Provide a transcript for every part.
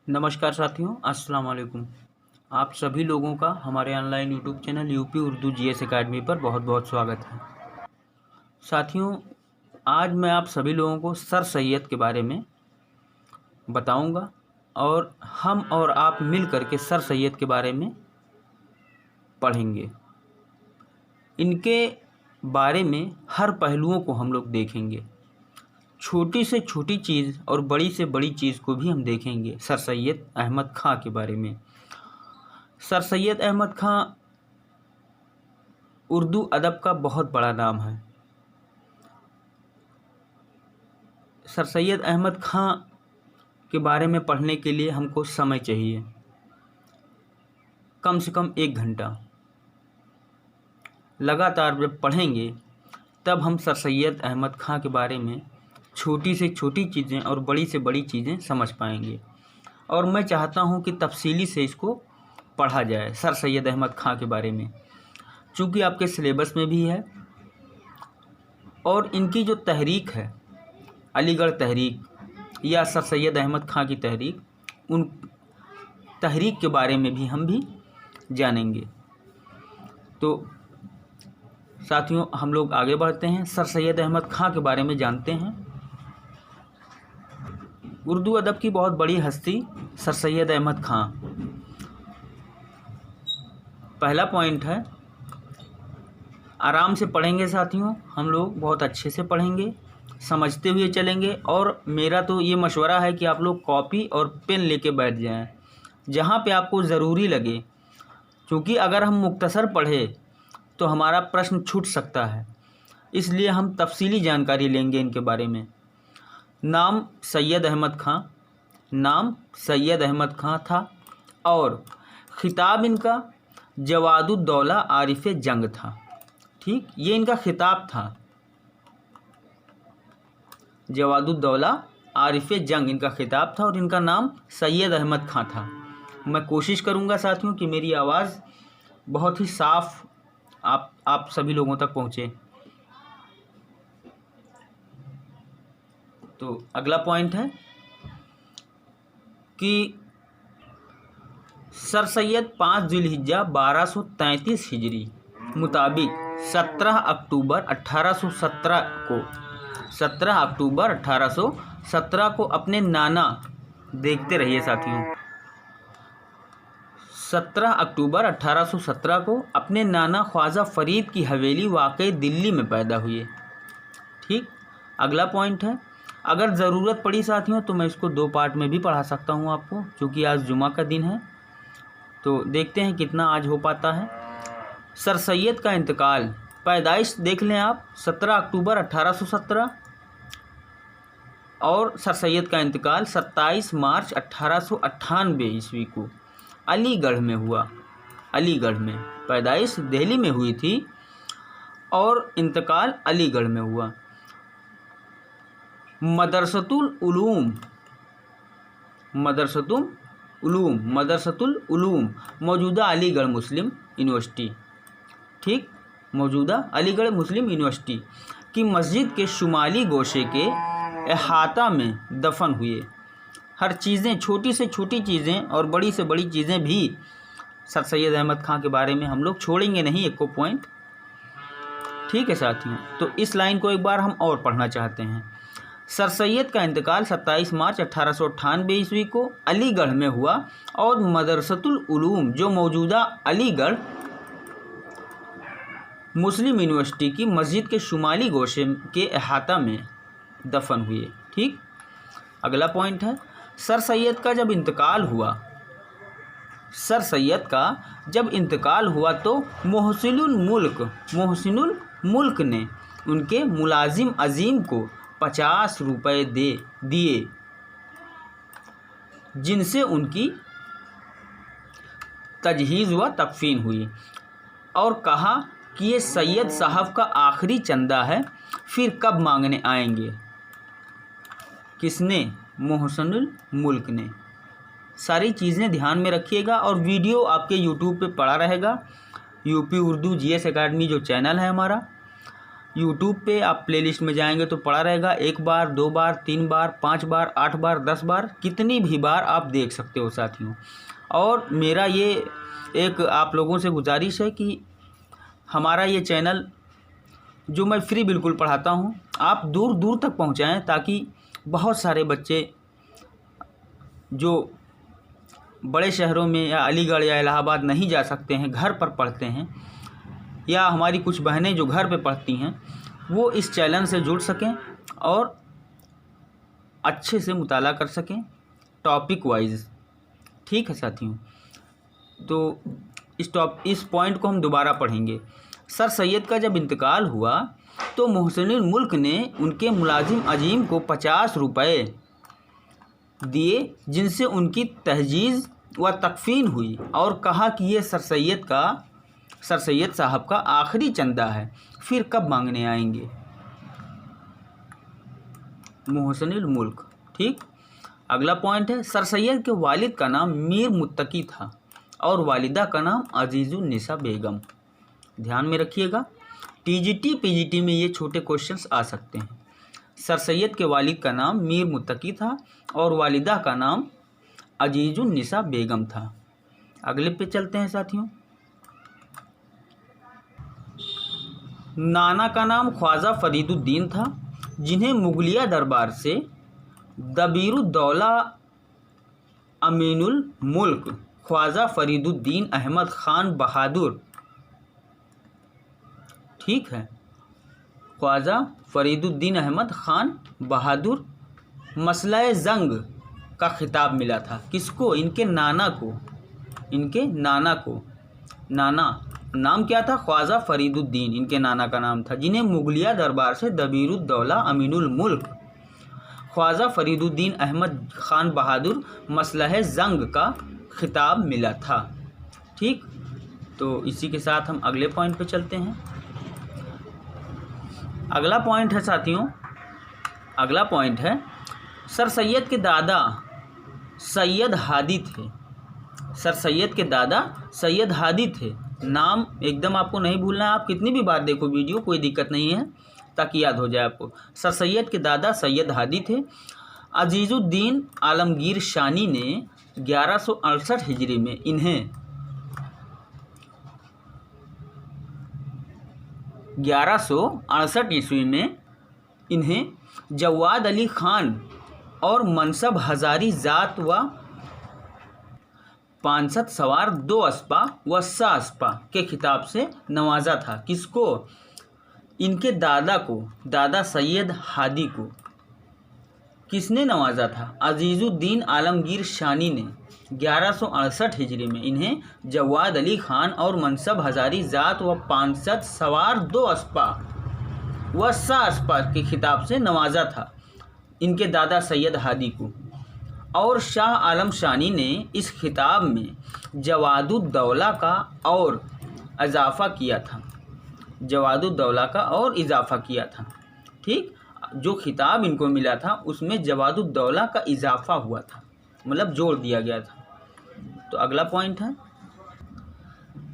नमस्कार साथियों, अस्सलाम वालेकुम। आप सभी लोगों का हमारे online YouTube channel UP Urdu GS academy पर बहुत बहुत स्वागत है। साथियों, आज मैं आप सभी लोगों को सर सैयद के बारे में बताऊंगा और हम और आप मिल करके सर सैयद के बारे में पढ़ेंगे। इनके बारे में हर पहलुओं को हम लोग देखेंगे। छोटी से छोटी चीज़ और बड़ी से बड़ी चीज़ को भी हम देखेंगे सर सैयद अहमद ख़ां के बारे में। सर सैयद अहमद ख़ां उर्दू अदब का बहुत बड़ा नाम है। सर सैयद अहमद ख़ां के बारे में पढ़ने के लिए हमको समय चाहिए, कम से कम 1 घंटा। लगातार जब पढ़ेंगे तब हम सर सैयद अहमद ख़ां के बारे में छोटी से छोटी चीज़ें और बड़ी से बड़ी चीज़ें समझ पाएंगे। और मैं चाहता हूं कि तफसीली से इसको पढ़ा जाए सर सैयद अहमद ख़ां के बारे में, चूँकि आपके सिलेबस में भी है। और इनकी जो तहरीक है, अलीगढ़ तहरीक या सर सैयद अहमद ख़ां की तहरीक, उन तहरीक के बारे में भी हम भी जानेंगे। तो साथियों, हम लोग आगे बढ़ते हैं, सर सैयद अहमद ख़ां के बारे में जानते हैं। उर्दू अदब की बहुत बड़ी हस्ती सर सैयद अहमद ख़ां। पहला पॉइंट है, आराम से पढ़ेंगे साथियों, हम लोग बहुत अच्छे से पढ़ेंगे, समझते हुए चलेंगे। और मेरा तो ये मशवरा है कि आप लोग कॉपी और पेन लेके बैठ जाएं जहाँ पे आपको ज़रूरी लगे, क्योंकि अगर हम मुख्तसर पढ़े तो हमारा प्रश्न छूट सकता है। इसलिए हम तफसीली जानकारी लेंगे इनके बारे में। नाम सैयद अहमद ख़ां, नाम सैयद अहमद ख़ां था और ख़िताब इनका जवादुद्दौला आरिफ जंग था। ठीक, ये इनका ख़िताब था, जवादुद्दौला आरिफ जंग इनका ख़िताब था और इनका नाम सैयद अहमद ख़ां था। मैं कोशिश करूंगा साथियों कि मेरी आवाज़ बहुत ही साफ़ आप सभी लोगों तक पहुँचे। तो अगला पॉइंट है कि सर सैयद 5 ज़िलहिज्जा 1233 हिजरी मुताबिक 17 अक्टूबर 1817 को अपने नाना, देखते रहिए साथियों, 17 अक्टूबर 1817 को अपने नाना ख्वाजा फरीद की हवेली वाक़ई दिल्ली में पैदा हुए। ठीक, अगला पॉइंट है, अगर ज़रूरत पड़ी साथियों तो मैं इसको 2 पार्ट में भी पढ़ा सकता हूँ आपको, क्योंकि आज जुमा का दिन है। तो देखते हैं कितना आज हो पाता है। सर सैयद का इंतकाल, पैदाइश देख लें आप, 17 अक्टूबर 1817 और सर सैयद का इंतकाल 27 मार्च 1898 ईस्वी को अलीगढ़ में हुआ। अलीगढ़ में, पैदाइश दिल्ली में हुई थी और इंतकाल अलीगढ़ में हुआ। मदरसतुल उलूम मौजूदा अलीगढ़ मुस्लिम यूनिवर्सिटी, ठीक, मौजूदा अलीगढ़ मुस्लिम यूनिवर्सिटी की मस्जिद के शुमाली गोशे के अहाता में दफन हुए। हर चीज़ें, छोटी से छोटी चीज़ें और बड़ी से बड़ी चीज़ें भी सर सैयद अहमद ख़ां के बारे में हम लोग छोड़ेंगे नहीं एक को पॉइंट। ठीक है साथियों, तो इस लाइन को एक बार हम और पढ़ना चाहते हैं। सर सैयद का इंतकाल 27 मार्च 1898 ईस्वी को अलीगढ़ में हुआ और मदरसतुल उलूम, जो मौजूदा अलीगढ़ मुस्लिम यूनिवर्सिटी की मस्जिद के शुमाली गोशे के अहाता में दफन हुए। ठीक, अगला पॉइंट है, सर सैयद का जब इंतकाल हुआ तो मोहसिनुल मुल्क ने उनके मुलाजिम अजीम को 50 रुपये दिए, जिनसे उनकी तजहीज़ व तकफीन हुई, और कहा कि ये सैयद साहब का आखिरी चंदा है, फिर कब मांगने आएंगे। किसने? मोहसिनुल मुल्क ने। सारी चीज़ें ध्यान में रखिएगा और वीडियो आपके यूट्यूब पे पड़ा रहेगा। यूपी उर्दू जीएस एकेडमी जो चैनल है हमारा, यूट्यूब पे आप प्लेलिस्ट में जाएंगे तो पड़ा रहेगा, 1 बार 2 बार 3 बार 5 बार 8 बार 10 बार, कितनी भी बार आप देख सकते हो साथियों। और मेरा ये एक आप लोगों से गुजारिश है कि हमारा ये चैनल जो मैं फ्री बिल्कुल पढ़ाता हूँ, आप दूर दूर तक पहुँचाएँ, ताकि बहुत सारे बच्चे जो बड़े शहरों में या अलीगढ़ या इलाहाबाद नहीं जा सकते हैं, घर पर पढ़ते हैं, या हमारी कुछ बहनें जो घर पे पढ़ती हैं, वो इस चैनल से जुड़ सकें और अच्छे से मुताला कर सकें टॉपिक वाइज। ठीक है साथियों, तो इस पॉइंट को हम दोबारा पढ़ेंगे। सर सैयद का जब इंतकाल हुआ तो मोहसिनुल मुल्क ने उनके मुलाजिम अजीम को 50 रुपये दिए, जिनसे उनकी तहजीज़ व तकफीन हुई, और कहा कि ये सर सैयद साहब का आखिरी चंदा है, फिर कब मांगने आएंगे। मोहसिनुल मुल्क। ठीक, अगला पॉइंट है, सर सैयद के वालिद का नाम मीर मुत्तकी था और वालिदा का नाम अजीज़ुन्निसा बेगम। ध्यान में रखिएगा, टीजीटी पीजीटी में ये छोटे क्वेश्चंस आ सकते हैं। सर सैयद के वालिद का नाम मीर मुत्तकी था और वालिदा का नाम अजीज़ुन्निसा बेगम था। अगले पे चलते हैं साथियों। नाना का नाम ख्वाजा फरीदुद्दीन था, जिन्हें मुगलिया दरबार से दबीरुद्दौला अमीनुल मुल्क ख्वाजा फरीदुद्दीन अहमद ख़ान बहादुर, ठीक है, ख्वाजा फरीदुद्दीन अहमद ख़ान बहादुर मसला जंग का खिताब मिला था। किसको? इनके नाना को। नाना नाम क्या था? ख्वाजा फरीदुद्दीन, इनके नाना का नाम था, जिन्हें मुगलिया दरबार से दबीरुद्दौला अमीनुल मुल्क ख्वाजा फरीदुद्दीन अहमद ख़ान बहादुर मसला जंग का खिताब मिला था। ठीक, तो इसी के साथ हम अगले पॉइंट पे चलते हैं। अगला पॉइंट है साथियों, अगला पॉइंट है, सर सैयद के दादा सैयद हादी थे। सर सैयद के दादा सैयद हादी थे। नाम एकदम आपको नहीं भूलना है, आप कितनी भी बार देखो वीडियो, कोई दिक्कत नहीं है, ताकि याद हो जाए आपको। सर सैयद के दादा सैयद हादी थे। अजीज़ुद्दीन आलमगीर शानी ने 1168 हिजरी में इन्हें 1168 ईस्वी में इन्हें जवाद अली ख़ान और मनसब हज़ारी ज़ात व 500 सवार 2 अस्पा व 6 अस्पा के खिताब से नवाजा था। किसको? इनके दादा को, दादा सैयद हादी को। किसने नवाजा था? अजीज़ुद्दीन आलमगीर शानी ने 1168 हिजरी में इन्हें जवाद अली ख़ान और मनसब हज़ारी ज़ात व 500 सवार 2 अस्पा व 6 अस्पा के खिताब से नवाजा था, इनके दादा सैयद हादी को। और शाह आलम शानी ने इस खिताब में जवादुद्दौला का और इजाफ़ा किया था, जवादुद्दौला का और इजाफ़ा किया था। ठीक, जो खिताब इनको मिला था उसमें जवादुद्दौला का इजाफ़ा हुआ था, मतलब जोड़ दिया गया था। तो अगला पॉइंट है,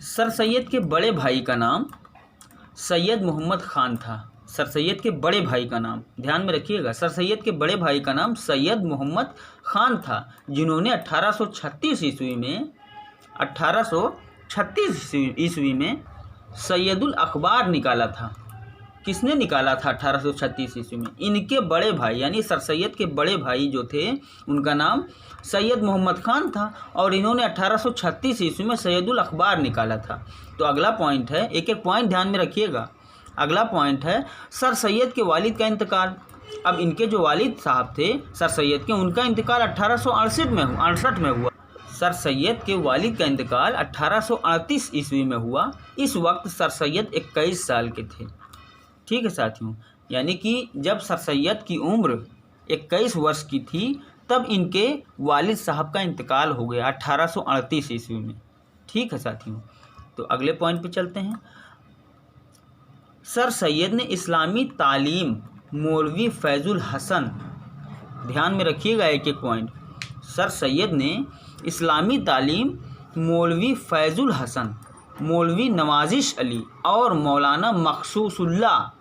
सर सैयद के बड़े भाई का नाम सैयद मोहम्मद ख़ान था। सर सैयद के बड़े भाई का नाम, ध्यान में रखिएगा, सर सैयद के बड़े भाई का नाम सैयद मोहम्मद ख़ान था, जिन्होंने 1836 ईस्वी में सैयदुल अखबार निकाला था। किसने निकाला था 1836 ईस्वी में? इनके बड़े भाई, यानी सर सैयद के बड़े भाई जो थे उनका नाम सैयद मोहम्मद ख़ान था और इन्होंने 1836 ईस्वी में सैयदुल अखबार निकाला था। तो अगला पॉइंट है, एक एक पॉइंट ध्यान में रखिएगा। अगला पॉइंट है, सर सैयद के वालिद का इंतकाल। अब इनके जो वालिद साहब थे सर सैयद के, उनका इंतकाल 1868 में हुआ। सर सैयद के वालिद का इंतकाल 1838 ईस्वी में हुआ। इस वक्त सर सैयद 21 साल के थे। ठीक है साथियों, यानी कि जब सर सैयद की उम्र 21 वर्ष की थी तब इनके वालिद साहब का इंतकाल हो गया 1838 ईस्वी में। ठीक है साथियों, तो अगले पॉइंट पे चलते हैं। सर सैयद ने इस्लामी तालीम मौलवी फैज़ुल हसन, ध्यान में रखिएगा एक एक पॉइंट, सर सैयद ने इस्लामी तालीम मौलवी फैज़ुल हसन, मौलवी नवाजिश अली और मौलाना मखसूसुल्लाह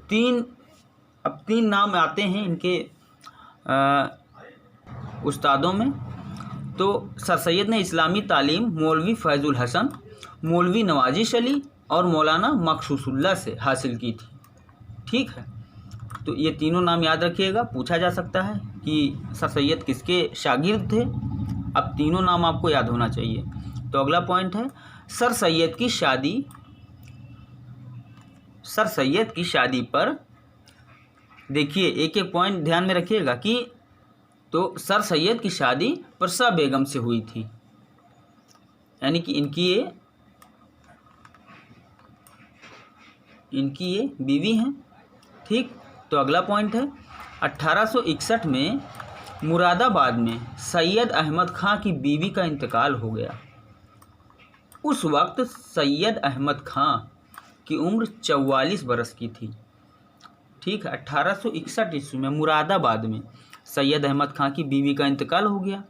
तीन नाम आते हैं इनके उस्तादों में। तो सर सैयद ने इस्लामी तालीम मौलवी फैज़ुल हसन, मौलवी नवाजिश अली और मौलाना मखसूसुल्लाह से हासिल की थी। ठीक है, तो ये तीनों नाम याद रखिएगा। पूछा जा सकता है कि सर सैयद किसके शागिर्द थे। अब तीनों नाम आपको याद होना चाहिए। तो अगला पॉइंट है सर सैयद की शादी पर देखिए, एक एक पॉइंट ध्यान में रखिएगा कि तो सर सैयद की शादी परसा बेगम से हुई थी, यानी कि इनकी ये बीवी हैं। ठीक, तो अगला पॉइंट है 1861 में मुरादाबाद में सैयद अहमद खां की बीवी का इंतकाल हो गया। उस वक्त सैयद अहमद खां की उम्र 44 बरस की थी। ठीक है, 1861 ईस्वी में मुरादाबाद में सैयद अहमद खां की बीवी का इंतकाल हो गया।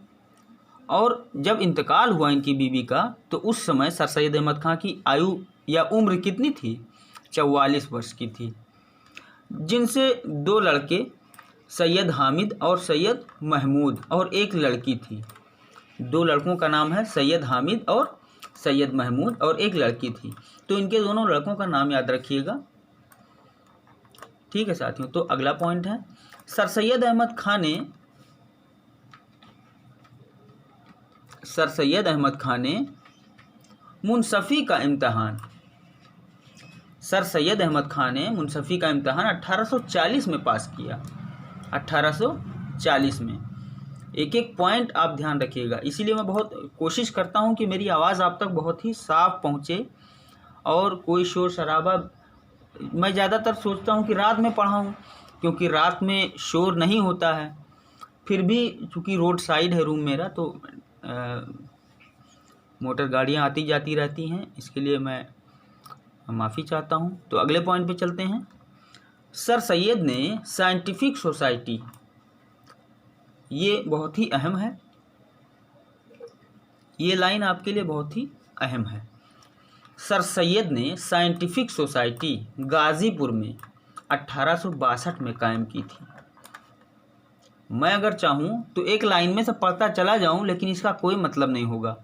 और जब इंतकाल हुआ इनकी बीवी का, तो उस समय सर सैयद अहमद खां की आयु या उम्र कितनी थी? 44 वर्ष की थी, जिनसे 2 लड़के सैयद हामिद और सैयद महमूद और एक लड़की थी। 2 लड़कों का नाम है सैयद हामिद और सैयद महमूद और एक लड़की थी। तो इनके दोनों लड़कों का नाम याद रखिएगा। ठीक है साथियों, तो अगला पॉइंट है सर सैयद अहमद खां ने मुनसफ़ी का इम्तहान 1840 में पास किया। 1840 में एक एक पॉइंट आप ध्यान रखिएगा। इसीलिए मैं बहुत कोशिश करता हूं कि मेरी आवाज़ आप तक बहुत ही साफ पहुंचे और कोई शोर शराबा। मैं ज़्यादातर सोचता हूं कि रात में पढ़ाऊं, क्योंकि रात में शोर नहीं होता है। फिर भी चूँकि रोड साइड है रूम मेरा, तो मोटर गाड़ियां आती जाती रहती हैं, इसके लिए मैं माफ़ी चाहता हूं। तो अगले पॉइंट पे चलते हैं। सर सैयद ने साइंटिफिक सोसाइटी, ये बहुत ही अहम है, ये लाइन आपके लिए बहुत ही अहम है। सर सैयद ने साइंटिफिक सोसाइटी गाज़ीपुर में 1862 में कायम की थी। मैं अगर चाहूँ तो एक लाइन में से पढ़ता चला जाऊँ, लेकिन इसका कोई मतलब नहीं होगा।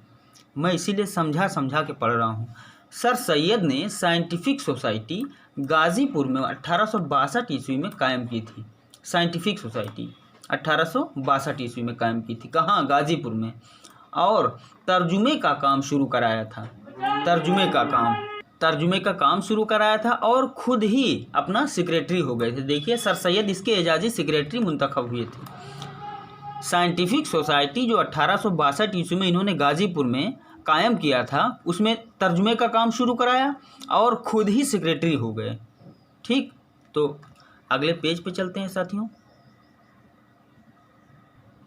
मैं इसीलिए समझा के पढ़ रहा हूँ। सर सैयद ने साइंटिफिक सोसाइटी गाज़ीपुर में 1862 ईस्वी में कायम की थी। साइंटिफिक सोसाइटी 1862 ईस्वी में कायम की थी। कहाँ? गाज़ीपुर में। और तर्जुमे का काम शुरू कराया था। तर्जुमे का काम शुरू कराया था और खुद ही अपना सेक्रेटरी हो गए थे। देखिए, सर सैयद इसके एजाजी सेक्रेटरी मुंतखब हुए थे। साइंटिफिक सोसाइटी जो 1862 ईस्वी में इन्होंने गाज़ीपुर में कायम किया था, उसमें तर्जुमे का काम शुरू कराया और खुद ही सेक्रेटरी हो गए। ठीक, तो अगले पेज पे चलते हैं साथियों।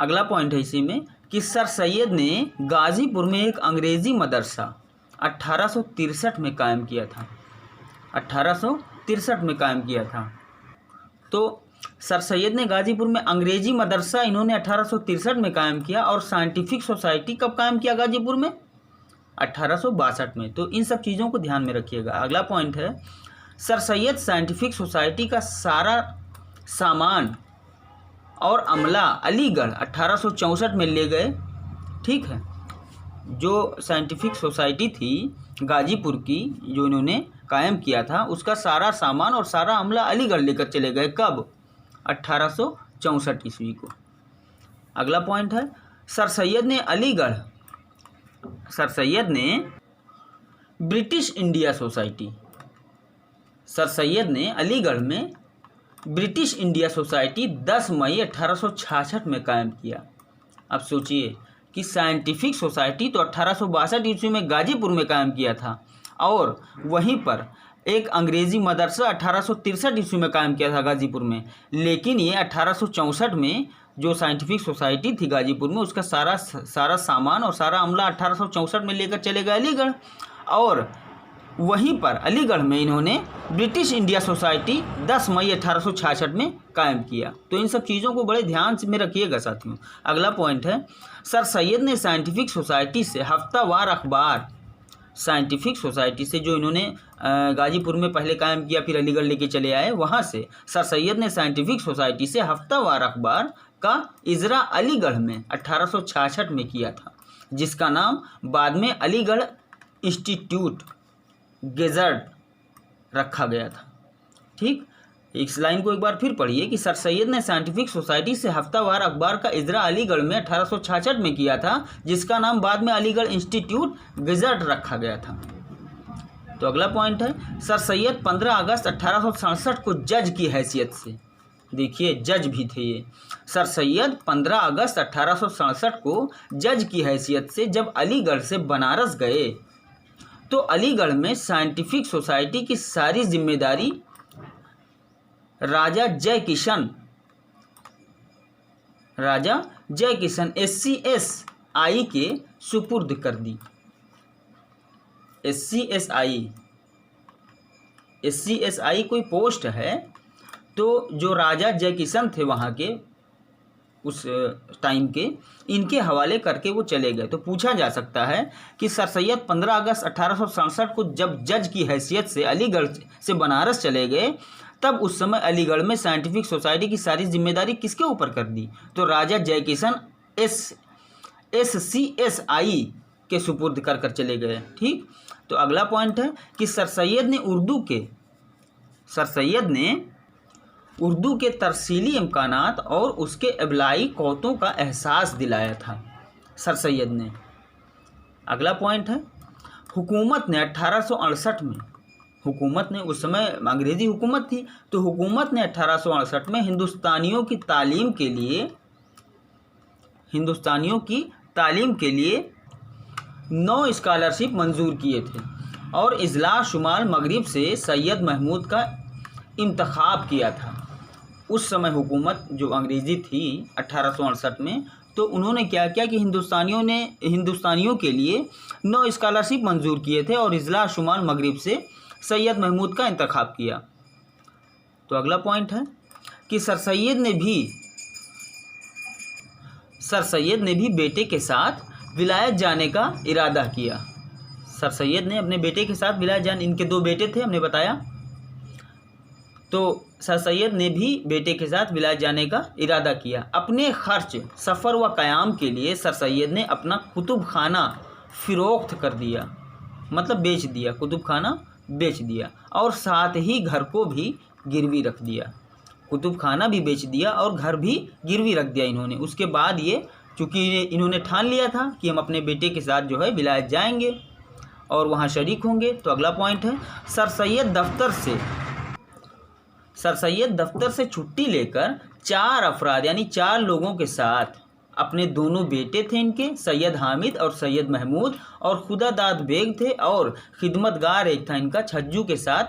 अगला पॉइंट है इसी में कि सर सैयद ने गाज़ीपुर में एक अंग्रेज़ी मदरसा 1863 में कायम किया था। 1863 में कायम किया था। तो सर सैयद ने गाज़ीपुर में अंग्रेज़ी मदरसा इन्होंने 1863 में कायम किया। और साइंटिफिक सोसाइटी कब कायम किया गाज़ीपुर में? 1862 में। तो इन सब चीज़ों को ध्यान में रखिएगा। अगला पॉइंट है सर सैयद साइंटिफिक सोसाइटी का सारा सामान और अमला अलीगढ़ 1864 में ले गए। ठीक है, जो साइंटिफिक सोसाइटी थी गाज़ीपुर की जो इन्होंने कायम किया था, उसका सारा सामान और सारा अमला अलीगढ़ लेकर चले गए। कब? 1864 ईस्वी को। अगला पॉइंट है सर सैयद ने British India society, sir Syed ने अलीगढ़ में ब्रिटिश इंडिया सोसाइटी 10 मई 1866 में कायम किया। अब सोचिए कि साइंटिफिक सोसाइटी तो 1862 ईस्वी में गाज़ीपुर में कायम किया था, और वहीं पर एक अंग्रेज़ी मदरसा 1863 ईस्वी में कायम किया था गाज़ीपुर में। लेकिन ये 1864 में जो साइंटिफिक सोसाइटी थी गाज़ीपुर में, उसका सारा सामान और सारा अमला 1864 में लेकर चले गए अलीगढ़। और वहीं पर अलीगढ़ में इन्होंने ब्रिटिश इंडिया सोसाइटी 10 मई 1866 में कायम किया। तो इन सब चीज़ों को बड़े ध्यान में रखिएगा साथियों। अगला पॉइंट है सर सैयद ने साइंटिफिक सोसाइटी से हफ्तावार अखबार, साइंटिफिक सोसाइटी से जो इन्होंने गाजीपुर में पहले कायम किया, फिर अलीगढ़ लेके चले आए। वहाँ से सर सैयद ने साइंटिफिक सोसाइटी से हफ्तावार अखबार का इजरा अलीगढ़ में 1866 में किया था, जिसका नाम बाद में अलीगढ़ इंस्टीट्यूट गेजट रखा गया था। ठीक, इस लाइन को एक बार फिर पढ़िए कि सर सैयद ने साइंटिफिक सोसाइटी से हफ्तावार अखबार का इजरा अलीगढ़ में 1866 में किया था, जिसका नाम बाद में अलीगढ़ इंस्टीट्यूट गेजट रखा गया था। तो अगला पॉइंट है, सर सैयद 15 अगस्त 1867 को जज की हैसियत से, देखिए जज भी थे ये, सर सैयद 15 अगस्त 1867 को जज की हैसियत से जब अलीगढ़ से बनारस गए तो अलीगढ़ में साइंटिफिक सोसाइटी की सारी जिम्मेदारी राजा जय किशन SCSI के सुपुर्द कर दी। SCSI कोई पोस्ट है, तो जो राजा जय किशन थे वहाँ के उस टाइम के, इनके हवाले करके वो चले गए। तो पूछा जा सकता है कि सर सैयद 15 अगस्त 1867 को जब जज की हैसियत से अलीगढ़ से बनारस चले गए, तब उस समय अलीगढ़ में साइंटिफिक सोसाइटी की सारी जिम्मेदारी किसके ऊपर कर दी? तो राजा जय किशन SCSI के सुपुर्द कर चले गए। ठीक, तो अगला पॉइंट है कि सर सैयद ने उर्दू के तरसीली इम्कानात और उसके इब्लाई कौतों का एहसास दिलाया था सर सैयद ने। अगला पॉइंट है, हुकूमत ने 1868 में, हुकूमत ने उस समय अंग्रेज़ी हुकूमत थी, तो हुकूमत ने 1868 में हिंदुस्तानियों की तालीम के लिए 9 स्कॉलरशिप मंजूर किए थे और इजला शुमाल मगरिब से सैयद महमूद का इंतखाब किया था। उस समय हुकूमत जो अंग्रेज़ी थी 1868 में, तो उन्होंने क्या किया कि हिंदुस्तानियों के लिए 9 स्कॉलरशिप मंजूर किए थे और इजला शुमाल मगरिब से सैयद महमूद का इंतखाब किया। तो अगला पॉइंट है कि सर सैयद ने भी बेटे के साथ विलायत जाने का इरादा किया। सर सैयद ने अपने बेटे के साथ विलायत जाने, इनके 2 बेटे थे हमने बताया, तो सर सैयद ने भी बेटे के साथ विलायत जाने का इरादा किया। अपने खर्च सफ़र व क़याम के लिए सर सैयद ने अपना कुतुब खाना फ़रोख्त कर दिया, मतलब बेच दिया, कुतुब खाना बेच दिया और साथ ही घर को भी गिरवी रख दिया। कुतुब खाना भी बेच दिया और घर भी गिरवी रख दिया इन्होंने। उसके बाद ये, चूँकि इन्होंने ठान लिया था कि हम अपने बेटे के साथ जो है विलायत जाएंगे और वहाँ शरीक होंगे। तो अगला पॉइंट है, सर सैयद दफ्तर से छुट्टी लेकर 4 अफराद यानी 4 लोगों के साथ, अपने दोनों बेटे थे इनके, सैयद हामिद और सैयद महमूद, और खुदादाद बेग थे और खिदमतगार एक था इनका छज्जू के साथ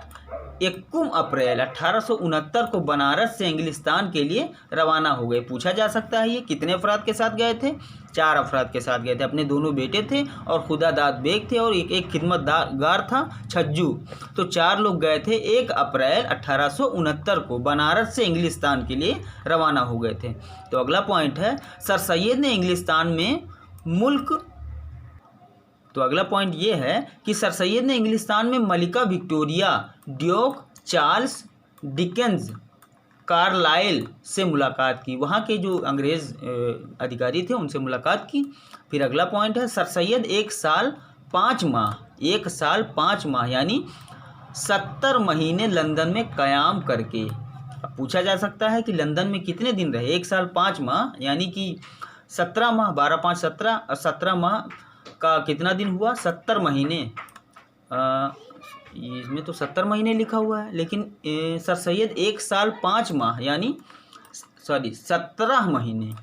21 अप्रैल 1869 को बनारस से इंग्लिस्तान के लिए रवाना हो गए। पूछा जा सकता है ये कितने अफराद के साथ गए थे? 4 अफराद के साथ गए थे। अपने दोनों बेटे थे और खुदादाद बेग थे और एक खिदमतगार था छज्जू। तो 4 लोग गए थे 1 अप्रैल 1869 को बनारस से इंग्लिस्तान के लिए रवाना हो गए थे। तो अगला पॉइंट है, सर सैयद ने इंग्लिस्तान में तो अगला पॉइंट ये है कि सर सैयद ने इंग्लिस्तान में मलिका Victoria, duke Charles Dickens, Carlyle से मुलाकात की। वहाँ के जो अंग्रेज़ अधिकारी थे उनसे मुलाकात की। फिर अगला पॉइंट है, सर सैयद 1 साल 5 माह यानी 70 महीने लंदन में क़याम करके। अब पूछा जा सकता है कि लंदन में कितने दिन रहे? 1 साल 5 माह यानी कि 17 माह, 12 5 17 और 17 माह का कितना दिन हुआ? 70 महीने। इसमें तो 70 महीने लिखा हुआ है, लेकिन सर सैयद 1 साल 5 माह यानी 17 महीने,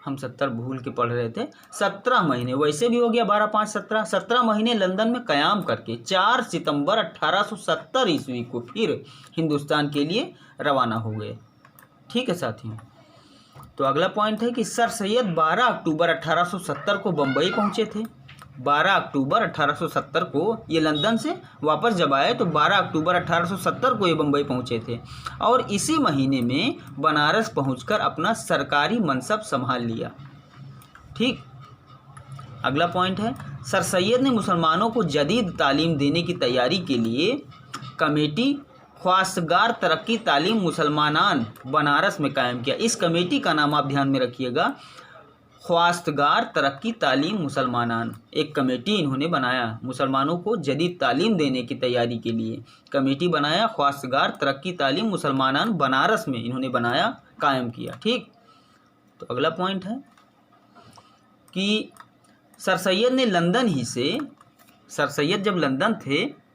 हम 70 भूल के पढ़ रहे थे, 17 महीने, वैसे भी हो गया 12 5 17, 17 महीने लंदन में क़याम करके 4 सितंबर 1870 ईस्वी को फिर हिंदुस्तान के लिए रवाना हो गए। ठीक है साथियों। तो अगला पॉइंट है कि सर सैयद 12 अक्टूबर 1870 को बम्बई पहुंचे थे। 12 अक्टूबर 1870 को ये लंदन से वापस जब आए तो 12 अक्टूबर 1870 को ये बम्बई पहुंचे थे और इसी महीने में बनारस पहुंचकर अपना सरकारी मनसब संभाल लिया। ठीक, अगला पॉइंट है, सर सैयद ने मुसलमानों को जदीद तालीम देने की तैयारी के लिए कमेटी ख्वास्तगार तरक्की तालीम मुसलमानान बनारस में कायम किया। इस कमेटी का नाम आप ध्यान में रखिएगा, ख्वास्तगार तरक्की तालीम मुसलमानान। एक कमेटी इन्होंने बनाया, मुसलमानों को जदीद तालीम देने की तैयारी के लिए कमेटी बनाया, ख्वास्तगार तरक्की तालीम मुसलमानान बनारस में इन्होंने बनाया, कायम किया। ठीक, तो अगला पॉइंट है कि सर सैयद ने लंदन ही से, सर सैयद जब लंदन थे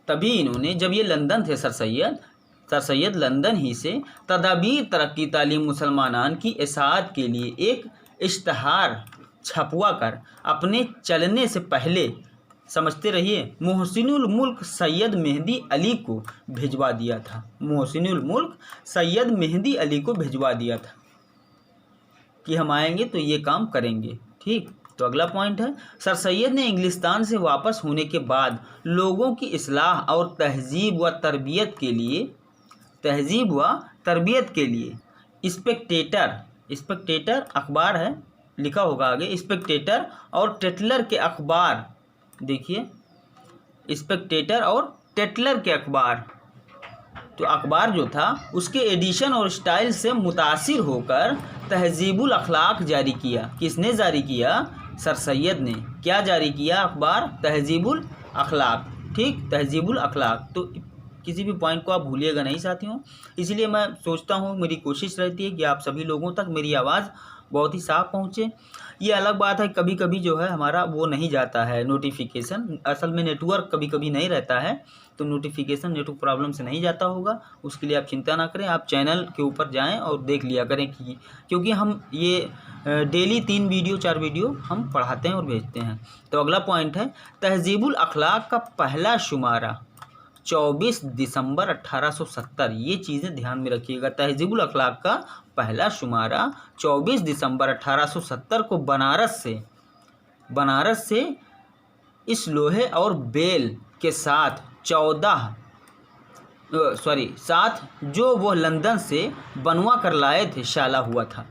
तभी इन्होंने, जब ये लंदन थे सर सैयद लंदन ही से तदाबीर तरक्की तालीम मुसलमानान की इशाअत के लिए एक इश्तहार छपवा कर अपने चलने से पहले, समझते रहिए, मोहसिनुल मुल्क सैयद मेहदी अली को भिजवा दिया था। मोहसिनुल मुल्क सैयद मेहदी अली को भिजवा दिया था कि हम आएंगे तो ये काम करेंगे। ठीक, तो अगला पॉइंट है, सर सैयद ने इंग्लिस्तान से वापस होने के बाद लोगों की इस्लाह और तहजीब व तरबियत के लिए स्पेक्टेटर अखबार है, लिखा होगा आगे, स्पेक्टेटर और टेटलर के अखबार, देखिए स्पेक्टेटर और टेटलर के अखबार, तो अखबार जो था उसके एडिशन और स्टाइल से मुतासिर होकर तहजीबुल अखलाक जारी किया। किसने जारी किया? सर सैयद ने। क्या जारी किया? अखबार तहजीबुल अखलाक। ठीक, तहजीबुल अखलाक। तो किसी भी पॉइंट को आप भूलिएगा नहीं साथियों, इसलिए मैं सोचता हूँ, मेरी कोशिश रहती है कि आप सभी लोगों तक मेरी आवाज़ बहुत ही साफ पहुँचे। ये अलग बात है कभी कभी जो है हमारा वो नहीं जाता है नोटिफिकेशन, असल में नेटवर्क कभी कभी नहीं रहता है, तो नोटिफिकेशन नेटवर्क प्रॉब्लम से नहीं जाता होगा, उसके लिए आप चिंता ना करें, आप चैनल के ऊपर जाएं और देख लिया करें कि, क्योंकि हम ये डेली 3 वीडियो 4 वीडियो हम पढ़ाते हैं और भेजते हैं। तो अगला पॉइंट है, तहजीबुल अखलाक का पहला शुमारा 24 दिसंबर 1870। ये चीज़ें ध्यान में रखिएगा, तहजीबुल अखलाक का पहला शुमारा 24 दिसंबर 1870 को बनारस से इस लोहे और बेल के साथ साथ जो वो लंदन से बनवा कर लाए थे शाला हुआ था।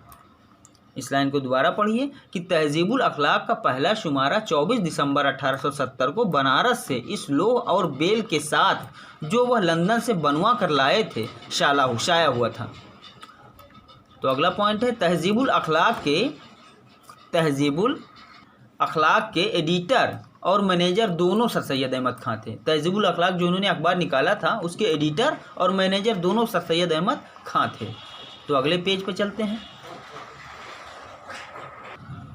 इस लाइन को दोबारा पढ़िए कि तहजीबुल अखलाक का पहला शुमारा 24 दिसंबर 1870 को बनारस से इस लोह और बेल के साथ जो वह लंदन से बनवा कर लाए थे शाया हुआ था। तो अगला पॉइंट है, तहजीबुल अखलाक के एडिटर और मैनेजर दोनों सर सैयद अहमद खां थे। तहजीबुल अखलाक जो उन्होंने अखबार निकाला था उसके एडिटर और मैनेजर दोनों सर सैयद अहमद खां थे। तो अगले पेज पे चलते हैं।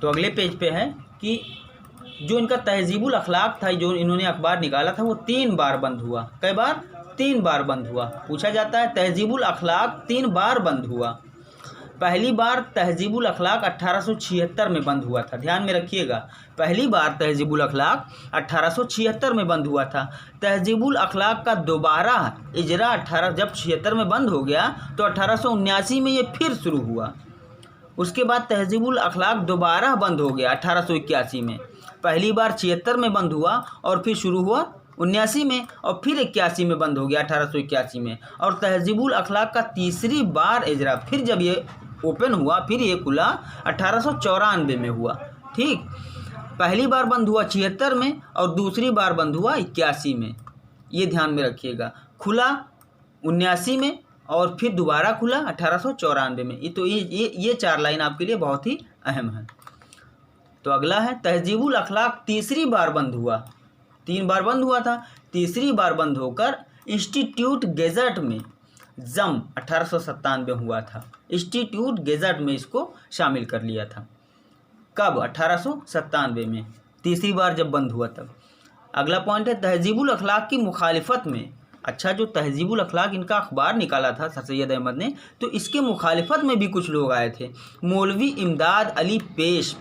तो अगले पेज पे है कि जो इनका तहजीबुल अखलाक था, जो इन्होंने अखबार निकाला था, वो 3 बार बंद हुआ। कई बार? 3 बार बंद हुआ। पूछा जाता है तहजीबुल अखलाक 3 बार बंद हुआ। पहली बार तहजीबुल अखलाक 1876 में बंद हुआ था, ध्यान में रखिएगा, पहली बार तहजीबुल अखलाक 1876 में बंद हुआ था। तहजीबुल अखलाक का दोबारा इजरा जब 76 में बंद हो गया तो 1879 में ये फिर शुरू हुआ। उसके बाद तहजीबुल अखलाक दोबारा बंद हो गया 1881 में। पहली बार 76 में बंद हुआ और फिर शुरू हुआ 79 में और फिर 81 में बंद हो गया 1881 में। और तहजीबुल अखलाक का तीसरी बार इजरा फिर जब ये ओपन हुआ, फिर ये खुला 1894 में हुआ। ठीक, पहली बार बंद हुआ 76 में और दूसरी बार बंद हुआ 81 में, ये ध्यान में रखिएगा। खुला 79 में और फिर दोबारा खुला 1894 में। तो ये 4 लाइन आपके लिए बहुत ही अहम है। तो अगला है, तहजीबुल अखलाक तीसरी बार बंद हुआ। 3 बार बंद हुआ था, तीसरी बार बंद होकर इंस्टीट्यूट गेजेट में जम 1897 हुआ था। इंस्टीट्यूट गेजेट में इसको शामिल कर लिया था। कब? 1897 में, तीसरी बार जब बंद हुआ तब। अगला पॉइंट है, तहजीबुल अखलाक की मुखालिफत में, अच्छा जो तहजीबुल अखलाक इनका अखबार निकाला था सर सैयद अहमद ने, तो इसके मुखालिफत में भी कुछ लोग आए थे। मौलवी इमदाद अली पेश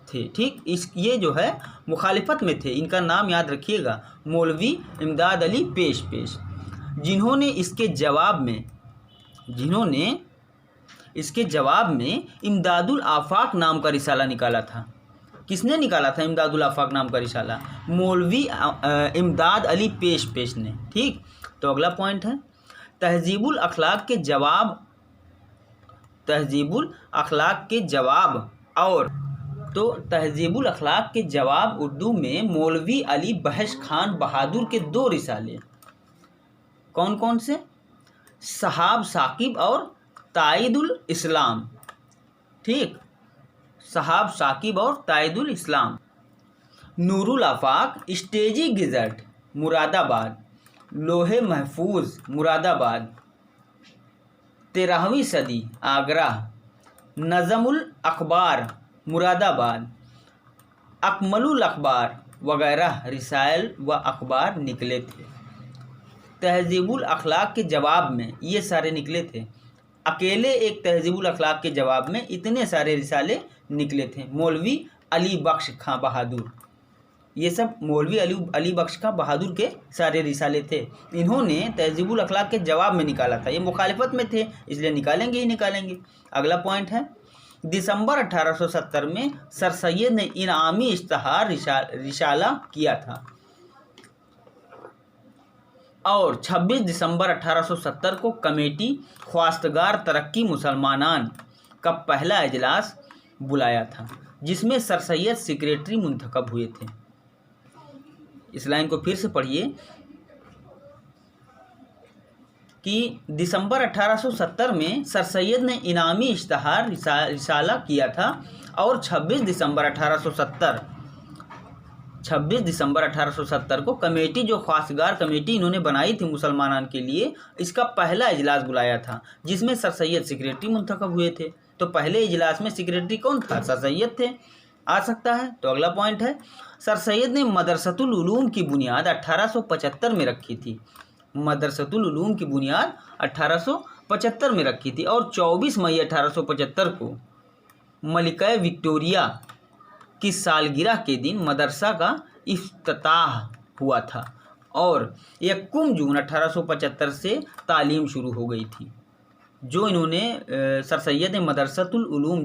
थे। ठीक, ये जो है मुखालिफत में थे, इनका नाम याद रखिएगा, मौलवी इमदाद अली पेश जिन्होंने इसके जवाब में इमदादुल आफाक नाम का रिसाला निकाला था। किसने निकाला था इमदादुल आफाक नाम का रिसाला? मौलवी इमदाद अली पेश ने। ठीक, तो अगला पॉइंट है, तहजीबुल अखलाक के जवाब और, तो तहज़ीबुल अखलाक के जवाब उर्दू में मौलवी अली बख्श खान बहादुर के 2 रिसाले, कौन कौन से? सहाब साकिब और ताइदुल इस्लाम। ठीक, सहाब साकिब और ताइदुल इस्लाम। नूरुल आफाक स्टेजी गिजट मुरादाबाद, लोहे महफूज मुरादाबाद, 13वीं सदी आगरा, नज़मुल अखबार मुरादाबाद, अकमलुल अखबार वगैरह रिसाइल व अखबार निकले थे। तहज़ीबुल अखलाक के जवाब में ये सारे निकले थे। अकेले एक तहज़ीबुल अखलाक के जवाब में इतने सारे रिसाले निकले थे। मौलवी अली बख्श खां बहादुर, ये सब मौलवी अली बख्श खां बहादुर के सारे रिसाले थे। इन्होंने तहज़ीबुल अखलाक के जवाब में निकाला था। ये मुखालिफत में थे, इसलिए निकालेंगे ही निकालेंगे। अगला पॉइंट है, दिसंबर 1870 में सर सैयद ने इनामी इश्तहार रिसाला किया था और 26 दिसंबर 1870 को कमेटी ख्वास्तगार तरक्की मुसलमानान का पहला इजलास बुलाया था, जिसमें सर सैयद सेक्रेटरी मुंतखब हुए थे। इस लाइन को फिर से पढ़िए कि दिसंबर 1870 में सर सैयद ने इनामी इश्तहार रिसाला किया था और 26 दिसंबर 1870 को कमेटी, जो ख्वास्तगार कमेटी इन्होंने बनाई थी मुसलमानान के लिए, इसका पहला इजलास बुलाया था, जिसमें सर सैयद सेक्रेटरी मुंतखब हुए थे। तो पहले इजलास में सेक्रेटरी कौन था? सर सैयद थे। आ सकता है। तो अगला पॉइंट है, सर सैयद ने मदरसतुल उलूम की बुनियाद 1875 में रखी थी। मदरसतुल उलूम की बुनियाद 1875 में रखी थी और 24 मई 1875 को मलिका विक्टोरिया की सालगिरह के दिन मदरसा का इफ्तिताह हुआ था और 1 जून 1875 से तालीम शुरू हो गई थी। जो इन्होंने सर सैयद ने मदरसतुल उलूम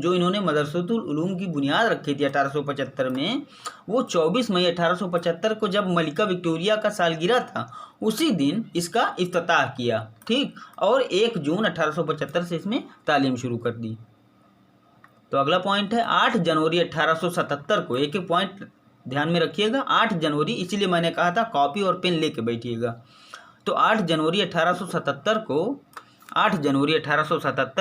की बुनियाद रखी थी 1875 में, वो 24 मई 1875 को जब मलिका विक्टोरिया का सालगिरह था उसी दिन इसका इफ्तिताह किया। ठीक, और 1 जून 1875 से इसमें तालीम शुरू कर दी। तो अगला पॉइंट है, 8 जनवरी 1877 को, एक एक पॉइंट ध्यान में रखिएगा, 8 जनवरी, इसीलिए मैंने कहा था कॉपी और पेन लेके बैठिएगा। तो 8 जनवरी 1877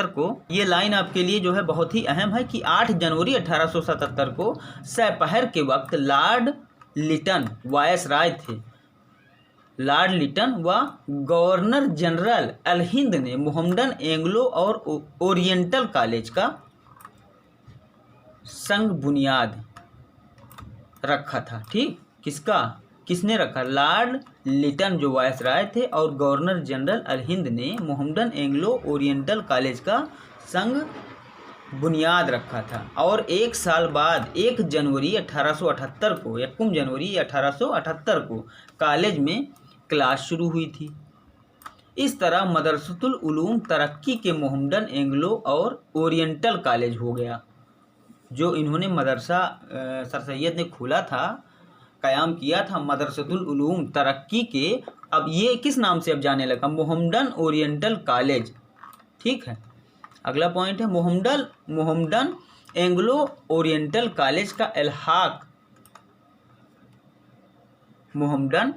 को ये लाइन आपके लिए जो है बहुत ही अहम है कि 8 जनवरी 1877 को सपहर के वक्त लॉर्ड लिटन वायसराय थे। लॉर्ड लिटन व गवर्नर जनरल अल हिंद ने मोहम्मदन एंग्लो और ओरिएंटल कॉलेज का संग बुनियाद रखा था। ठीक, किसने रखा? लॉर्ड लिटन जो वायसराय थे और गवर्नर जनरल अल हिंद ने मोहम्मदन एंग्लो ओरिएंटल कॉलेज का संग बुनियाद रखा था। और 1 साल बाद 1 जनवरी 1878 को कॉलेज में क्लास शुरू हुई थी। इस तरह मदरसतुल उलूम तरक्की के मोहम्मदन एंग्लो और ओरिएंटल कॉलेज हो गया। जो इन्होंने मदरसा सर सैयद ने खोला था, क़याम किया था मदरसतुल उलूम तरक्की के, अब ये किस नाम से अब जाने लगा? Mohammedan oriental college. ठीक है, अगला पॉइंट है, मोहम्मदन एंग्लो ओरिएंटल कॉलेज का इल्हाक मोहम्मदन,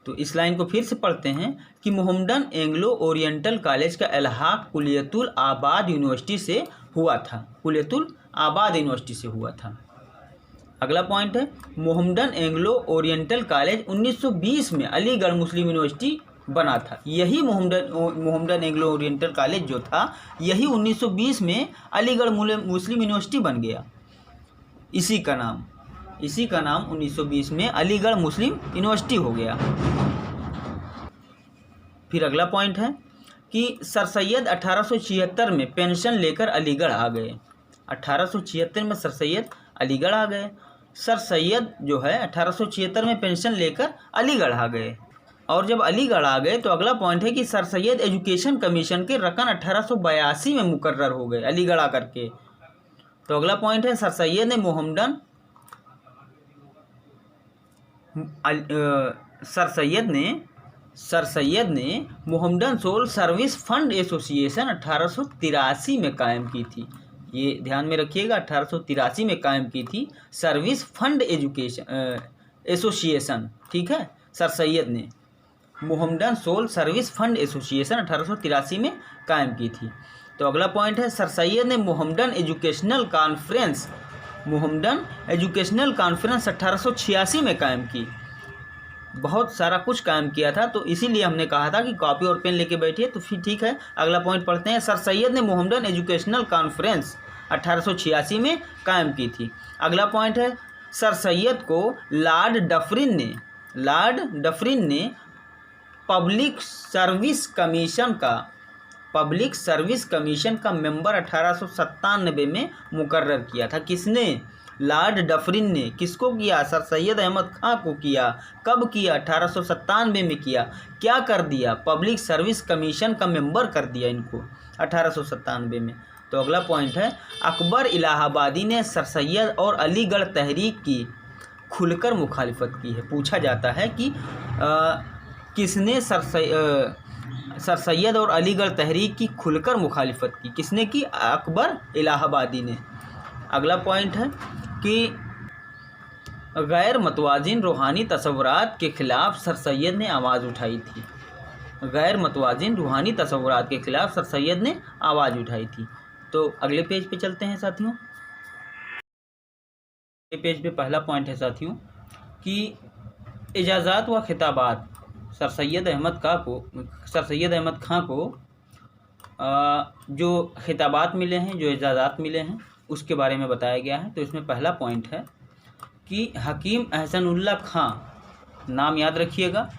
तो इस लाइन को फिर से पढ़ते हैं कि मोहम्मदन एंग्लो ओरिएंटल कॉलेज का इल्हाक कुलियतुल आबाद यूनिवर्सिटी से हुआ था। कुलियतुल आबाद यूनिवर्सिटी से हुआ था। अगला पॉइंट है, मोहम्मदन एंग्लो ओरिएंटल कॉलेज 1920 में अलीगढ़ मुस्लिम यूनिवर्सिटी बना था। यही मोहम्मदन एंग्लो ओरिएंटल कॉलेज जो था, यही 1920 में अलीगढ़ मुस्लिम यूनिवर्सिटी बन गया। इसी का नाम 1920 में अलीगढ़ मुस्लिम यूनिवर्सिटी हो गया। फिर अगला पॉइंट है कि सर सैयद 1876 में पेंशन लेकर अलीगढ़ आ गए। 1876 में सर सैयद अलीगढ़ आ गए। सर सैयद जो है 1876 में पेंशन लेकर अलीगढ़ आ गए। और जब अलीगढ़ आ गए तो अगला पॉइंट है कि सर सैयद एजुकेशन कमीशन के रकन 1882 में मुकर्रर हो गए अलीगढ़ आकर के। तो अगला पॉइंट है, सर सैयद ने Mohammedan soul service fund association 1883 में कायम की थी। ये ध्यान में रखिएगा, 1883 में कायम की थी सर्विस फंड एजुकेशन एसोसिएशन, ठीक है। सर सैयद ने Mohammedan soul service fund association 1883 में कायम की थी। तो अगला पॉइंट है, सर सैयद ने मोहम्मडन एजुकेशनल कॉन्फ्रेंस 1886 में कायम की। बहुत सारा कुछ कायम किया था, तो इसीलिए हमने कहा था कि कॉपी और पेन लेके बैठिए। तो फिर ठीक है, अगला पॉइंट पढ़ते हैं। सर सैयद ने मोहम्मडन एजुकेशनल कॉन्फ्रेंस 1886 में कायम की थी। अगला पॉइंट है, सर सैयद को लॉर्ड डफरिन ने पब्लिक सर्विस कमीशन का मेंबर 1897 में मुकर्रर किया था। किसने? लॉर्ड डफरिन ने। किसको किया? सर सैयद अहमद खां को किया। कब किया? 1897 में किया। क्या कर दिया? पब्लिक सर्विस कमीशन का मेंबर कर दिया इनको 1897 में। तो अगला पॉइंट है, अकबर इलाहाबादी ने सर सैयद और अलीगढ़ तहरीक की खुलकर मुखालिफत की है। पूछा जाता है कि किसने सर सैयद और अलीगढ़ तहरीक की खुलकर मुखालिफत की? किसने की? अकबर इलाहाबादी ने। अगला पॉइंट है कि गैर मतवाजिन रूहानी तसव्वुरात के ख़िलाफ़ सर सैयद ने आवाज़ उठाई थी। गैर मतवाजिन रूहानी तसव्वुरात के ख़िलाफ़ सर सैयद ने आवाज़ उठाई थी। तो अगले पेज पे चलते हैं साथियों। अगले पेज पे पहला पॉइंट है साथियों कि इजाज़ात व खिताबात सर सैयद अहमद खां को जो खिताबात मिले हैं, जो इजाज़ात मिले हैं, उसके बारे में बताया गया है। तो इसमें पहला पॉइंट है कि हकीम अहसनुल्लाह खां, नाम याद रखिएगा,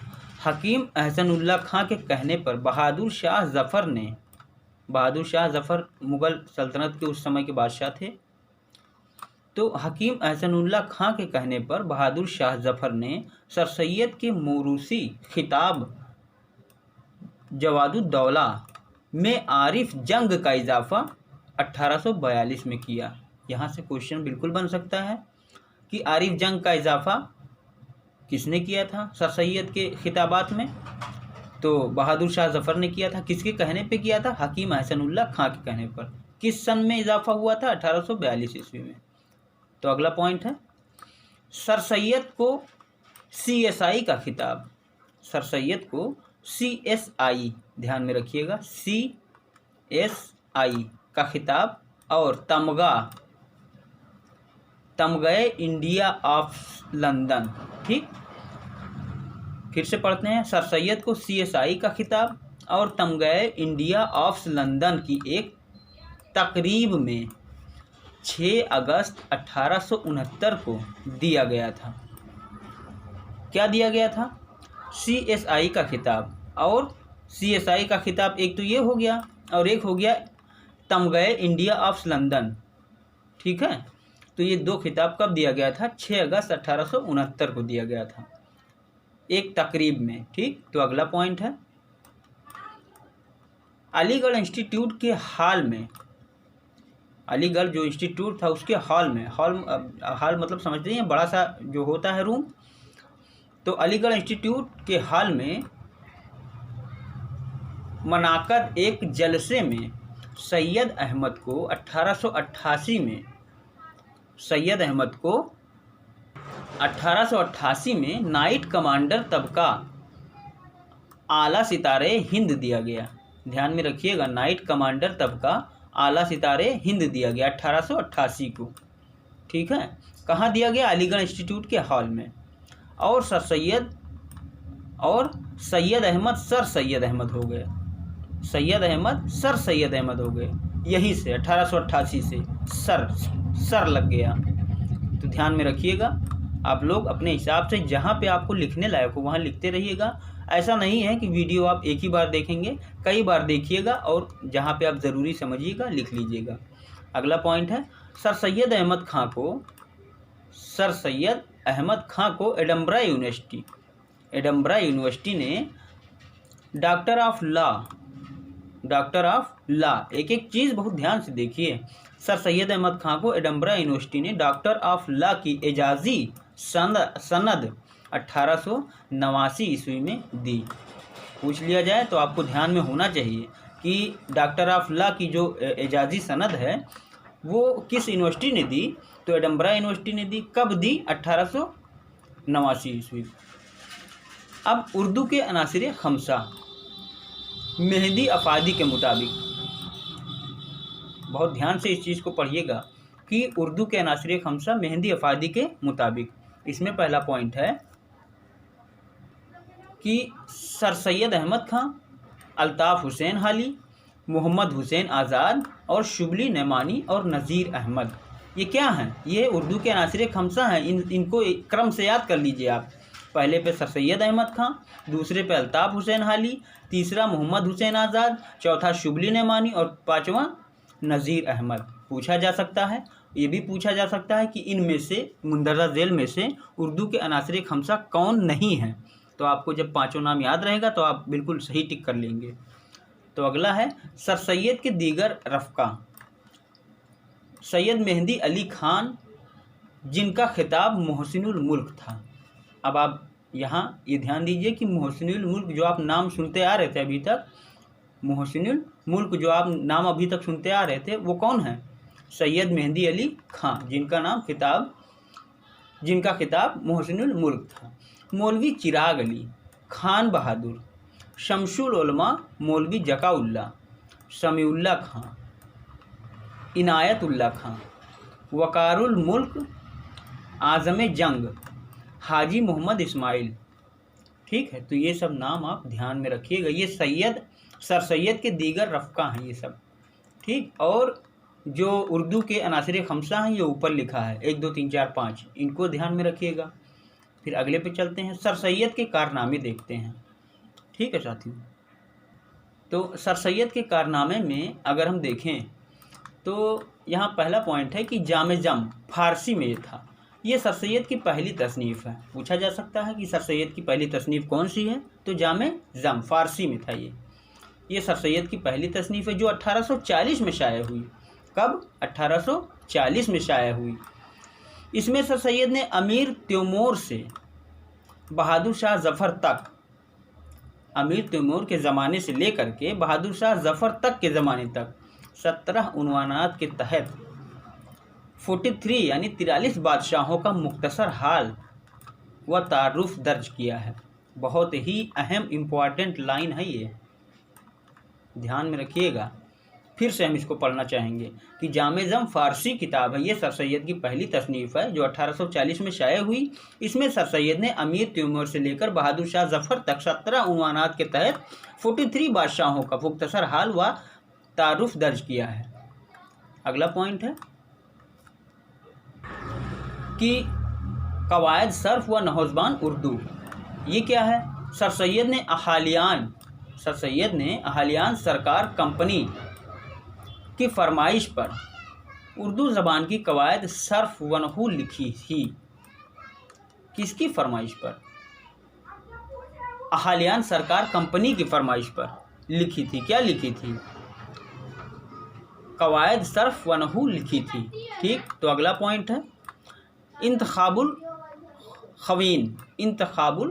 हकीम अहसनुल्लाह खां के कहने पर बहादुर शाह ज़फ़र मुग़ल सल्तनत के उस समय के बादशाह थे। तो हकीम अहसनुल्लाह खां के कहने पर बहादुर शाह ज़फ़र ने सर सैयद के मोरूसी खिताब जवादुद्दौला में आरिफ जंग का इजाफ़ा 1842 में किया। यहाँ से क्वेश्चन बिल्कुल बन सकता है कि आरिफ जंग का इजाफ़ा किसने किया था सर सैयद के खिताबात में? तो बहादुर शाह ज़फ़र ने किया था। किसके कहने पे किया था? हकीम अहसनुल्लाह खां के कहने पर। किस सन में इजाफ़ा हुआ था? 1842 ईस्वी में। तो अगला पॉइंट है, सर सैयद को CSI का खिताब, सर सैयद को CSI, ध्यान में रखिएगा, CSI का खिताब और तमग़े इंडिया ऑफ लंदन, ठीक। फिर से पढ़ते हैं, सर सैयद को CSI का खिताब और तमग़े इंडिया ऑफ लंदन की एक तकरीब में 6 अगस्त 1869 को दिया गया था। क्या दिया गया था? CSI का खिताब। और CSI का खिताब एक तो ये हो गया और एक हो गया तमग़े इंडिया ऑफ लंदन, ठीक है। तो ये दो खिताब कब दिया गया था? 6 अगस्त 1869 को दिया गया था, एक तकरीब में, ठीक। तो अगला पॉइंट है, अलीगढ़ इंस्टीट्यूट के हाल में, अलीगढ़ जो इंस्टीट्यूट था उसके हॉल में, हॉल मतलब समझते हैं बड़ा सा जो होता है रूम। तो अलीगढ़ इंस्टीट्यूट के हॉल में मनाकद एक जलसे में सैयद अहमद को 1888 में, सैयद अहमद को 1888 में नाइट कमांडर तबका आला सितारे हिंद दिया गया। ध्यान में रखिएगा, नाइट कमांडर तबका आला सितारे हिंद दिया गया 1888 को, ठीक है। कहाँ दिया गया? अलीगढ़ इंस्टीट्यूट के हॉल में। और सैयद अहमद सर सैयद अहमद हो गए, सैयद अहमद सर सैयद अहमद हो गए, यहीं से 1888 से सर लग गया। तो ध्यान में रखिएगा, आप लोग अपने हिसाब से जहाँ पे आपको लिखने लायक हो वहाँ लिखते रहिएगा। ऐसा नहीं है कि वीडियो आप एक ही बार देखेंगे, कई बार देखिएगा और जहाँ पे आप ज़रूरी समझिएगा लिख लीजिएगा। अगला पॉइंट है, सर सैयद अहमद खां को एडम्बरा यूनिवर्सिटी ने डॉक्टर ऑफ लॉ, एक एक चीज़ बहुत ध्यान से देखिए। सर सैयद अहमद खां को एडम्बरा यूनिवर्सिटी ने डॉक्टर ऑफ लॉ की एजाज़ी सनद 1889 ईस्वी में दी। पूछ लिया जाए तो आपको ध्यान में होना चाहिए कि डॉक्टर ऑफ लॉ की जो एजाज़ी सनद है वो किस यूनिवर्सिटी ने दी? तो एडम्बरा यूनिवर्सिटी ने दी। कब दी? 1889 ईस्वी। अब उर्दू के अनासिर खमसा मेहदी अफादी के मुताबिक, बहुत ध्यान से इस चीज़ को पढ़िएगा कि उर्दू के अनासिर खमसा मेहदी अफादी के मुताबिक, इसमें पहला पॉइंट है कि सर सैयद अहमद खां, अल्ताफ़ हुसैन हाली, मोहम्मद हुसैन आज़ाद और शुबली नैमानी और नज़ीर अहमद, ये क्या हैं? ये उर्दू के अनासिर खमसा हैं। इनको क्रम से याद कर लीजिए आप। पहले पे सर सैयद अहमद खां, दूसरे पे अल्ताफ़ हुसैन हाली, तीसरा मोहम्मद हुसैन आज़ाद, चौथा शुबली नैमानी और पाँचवा नज़ीर अहमद। पूछा जा सकता है, ये भी पूछा जा सकता है कि इनमें से मुंदरजा झेल में से उर्दू के अनासिर खमसा कौन नहीं हैं। तो आपको जब पाँचों नाम याद रहेगा तो आप बिल्कुल सही टिक कर लेंगे। तो अगला है सर सैयद के दीगर रफ़का, सैयद मेहदी अली खान, जिनका खिताब मोहसिनुल मुल्क था। अब आप यहाँ ये ध्यान दीजिए कि मोहसिनुल मुल्क जो आप नाम सुनते आ रहे थे अभी तक, मोहसिनुल मुल्क जो आप नाम अभी तक सुनते आ रहे थे, वो कौन है? सैयद मेहदी अली खान, जिनका खिताब मोहसिनुल मुल्क था। मौलवी चिराग अली, खान बहादुर, शमसुल उलमा मौलवी जकाउल्ला, समीउल्ला खां, इनायतुल्ला खां, वकारुल मुल्क आज़म जंग, हाजी मोहम्मद इस्माइल। ठीक है, तो ये सब नाम आप ध्यान में रखिएगा। ये सर सैयद के दीगर रफ़का हैं ये सब। ठीक, और जो उर्दू के अनासिर खमसा हैं ये ऊपर लिखा है 1 2 3 4 5, इनको ध्यान में रखिएगा। फिर अगले पे चलते हैं, सर सैयद के कारनामे देखते हैं। ठीक है साथियों, तो सर सैयद के कारनामे में अगर हम देखें तो यहाँ पहला पॉइंट है कि जामे जम फारसी में ये था। ये सर सैयद की पहली तसनीफ़ है। पूछा जा सकता है कि सर सैयद की पहली तसनीफ़ कौन सी है? तो जामे जम फारसी में था ये सर सैयद की पहली तसनीफ़ है जो 1840 में शाया हुई। कब? 1840 में शाया हुई। इसमें सर सैयद ने अमीर तैमूर से बहादुर शाह ज़फ़र तक, अमीर तैमूर के ज़माने से लेकर के बहादुर शाह ज़फ़र तक के ज़माने तक 17 उन्वानात के तहत 43 यानी 43 बादशाहों का मुख्तसर हाल व तारुफ दर्ज किया है। बहुत ही अहम इम्पॉर्टेंट लाइन है ये, ध्यान में रखिएगा। फिर से हम इसको पढ़ना चाहेंगे कि जामे जम फारसी किताब है। ये सर सैयद की पहली तसनीफ़ है जो 1840 में शाया हुई। इसमें सर सैयद ने अमीर तैमूर से लेकर बहादुर शाह ज़फ़र तक 17 उन्वानात के तहत 43 बादशाहों का मुख्तसर हाल व तारुफ दर्ज किया है। अगला पॉइंट है कि कवायद सर्फ व नहौज़बान उर्दू, ये क्या है? सर सैयद ने अहालियान सरकार कंपनी की फरमाइश पर उर्दू ज़बान की कवायद सर्फ व नहू लिखी थी। किसकी फरमाइश पर? अहालियान सरकार कंपनी की फरमाइश पर लिखी थी। क्या लिखी थी? कवायद सर्फ व नहू लिखी थी। ठीक, तो अगला पॉइंट है इंतखाबुल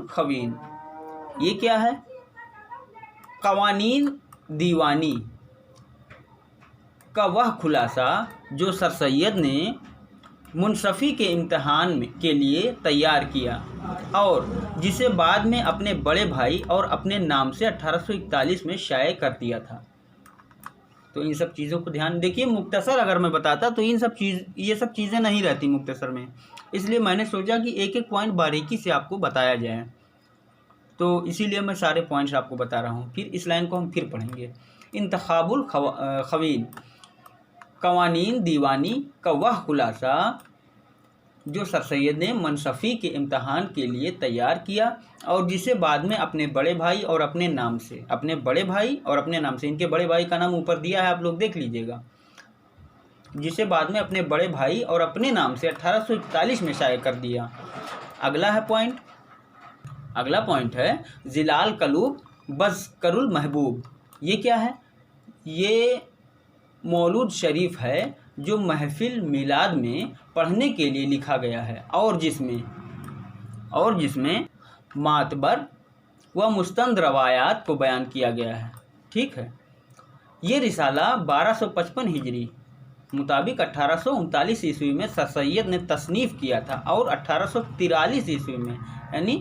खवीन, ये क्या है? कवानीन दीवानी का वह खुलासा जो सर सैयद ने मुनसफ़ी के इम्तहान के लिए तैयार किया और जिसे बाद में अपने बड़े भाई और अपने नाम से 1841 में शाये कर दिया था। तो इन सब चीज़ों को ध्यान देखिए। मुख्तसर अगर मैं बताता तो ये सब चीज़ें नहीं रहती मुख्तसर में, इसलिए मैंने सोचा कि एक एक पॉइंट बारीकी से आपको बताया जाए, तो इसीलिए मैं सारे पॉइंट्स आपको बता रहा हूँ। फिर इस लाइन को हम फिर पढ़ेंगे। इंतखाबुल खवीन, कवानीन दीवानी का वह खुलासा जो सर सैयद ने मुनसफ़ी के इम्तहान के लिए तैयार किया और जिसे बाद में अपने बड़े भाई और अपने नाम से, इनके बड़े भाई का नाम ऊपर दिया है, आप लोग देख लीजिएगा, जिसे बाद में अपने बड़े भाई और अपने नाम से 1841 में शाये कर दिया। अगला पॉइंट है जिलाल कलूब बज़करुल महबूब, ये क्या है? ये मौलूद शरीफ है जो महफिल मिलाद में पढ़ने के लिए लिखा गया है और जिसमें मातबर व मुस्तंद रवायात को बयान किया गया है। ठीक है, ये रिसाला 1255 हिजरी मुताबिक 1839 ईस्वी में सर सैयद ने तसनीफ़ किया था और 1843 ईस्वी में यानी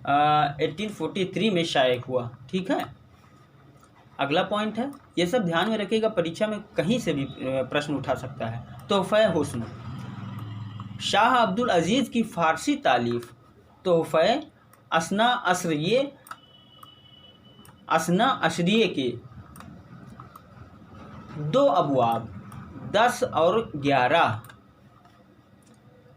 1843 में शाये हुआ। ठीक है, अगला पॉइंट है, ये सब ध्यान में रखिएगा, परीक्षा में कहीं से भी प्रश्न उठा सकता है। तोहफ़े हुस्न, शाह अब्दुल अजीज़ की फ़ारसी तालीफ़ तोहफ़े असना अशरिये के 2 अबवाब 10 और 11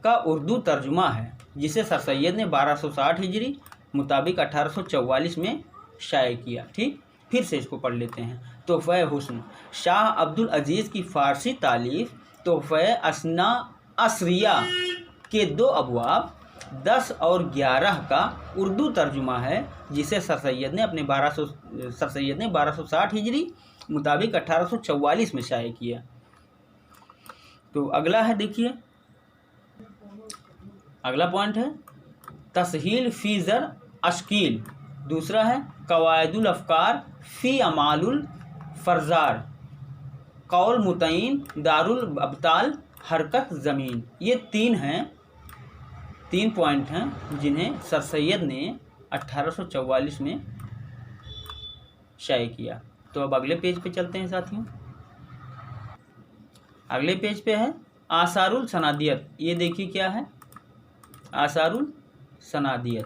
का उर्दू तर्जुमा है, जिसे सर सैयद ने 1260 हिजरी मुताबिक 1844 में शाये किया। ठीक, फिर से इसको पढ़ लेते हैं। तोहफ़े हुस्न, शाह अब्दुल अजीज़ की फ़ारसी तालीफ़ तोहफ़े असना असरिया के 2 अबवाब 10 और 11 का उर्दू तर्जुमा है, जिसे सर सैयद ने 1260 हिजरी मुताबिक 1844 में शाये किया। तो अगला है, देखिए अगला पॉइंट है तसहील फ़ी ज़र अश्कील। दूसरा है कवायदुल अफ़कार फ़ी अमालुल फ़रज़ार, कौल मुतईन, दारुल अब्ताल, हरकत ज़मीन। ये 3 पॉइंट हैं जिन्हें सर सैयद ने 1844 में शाये किया। तो अब अगले पेज पे चलते हैं साथियों। अगले पेज पे है आसारुल सनादियत। ये देखिए क्या है, आसारुल सनादियत।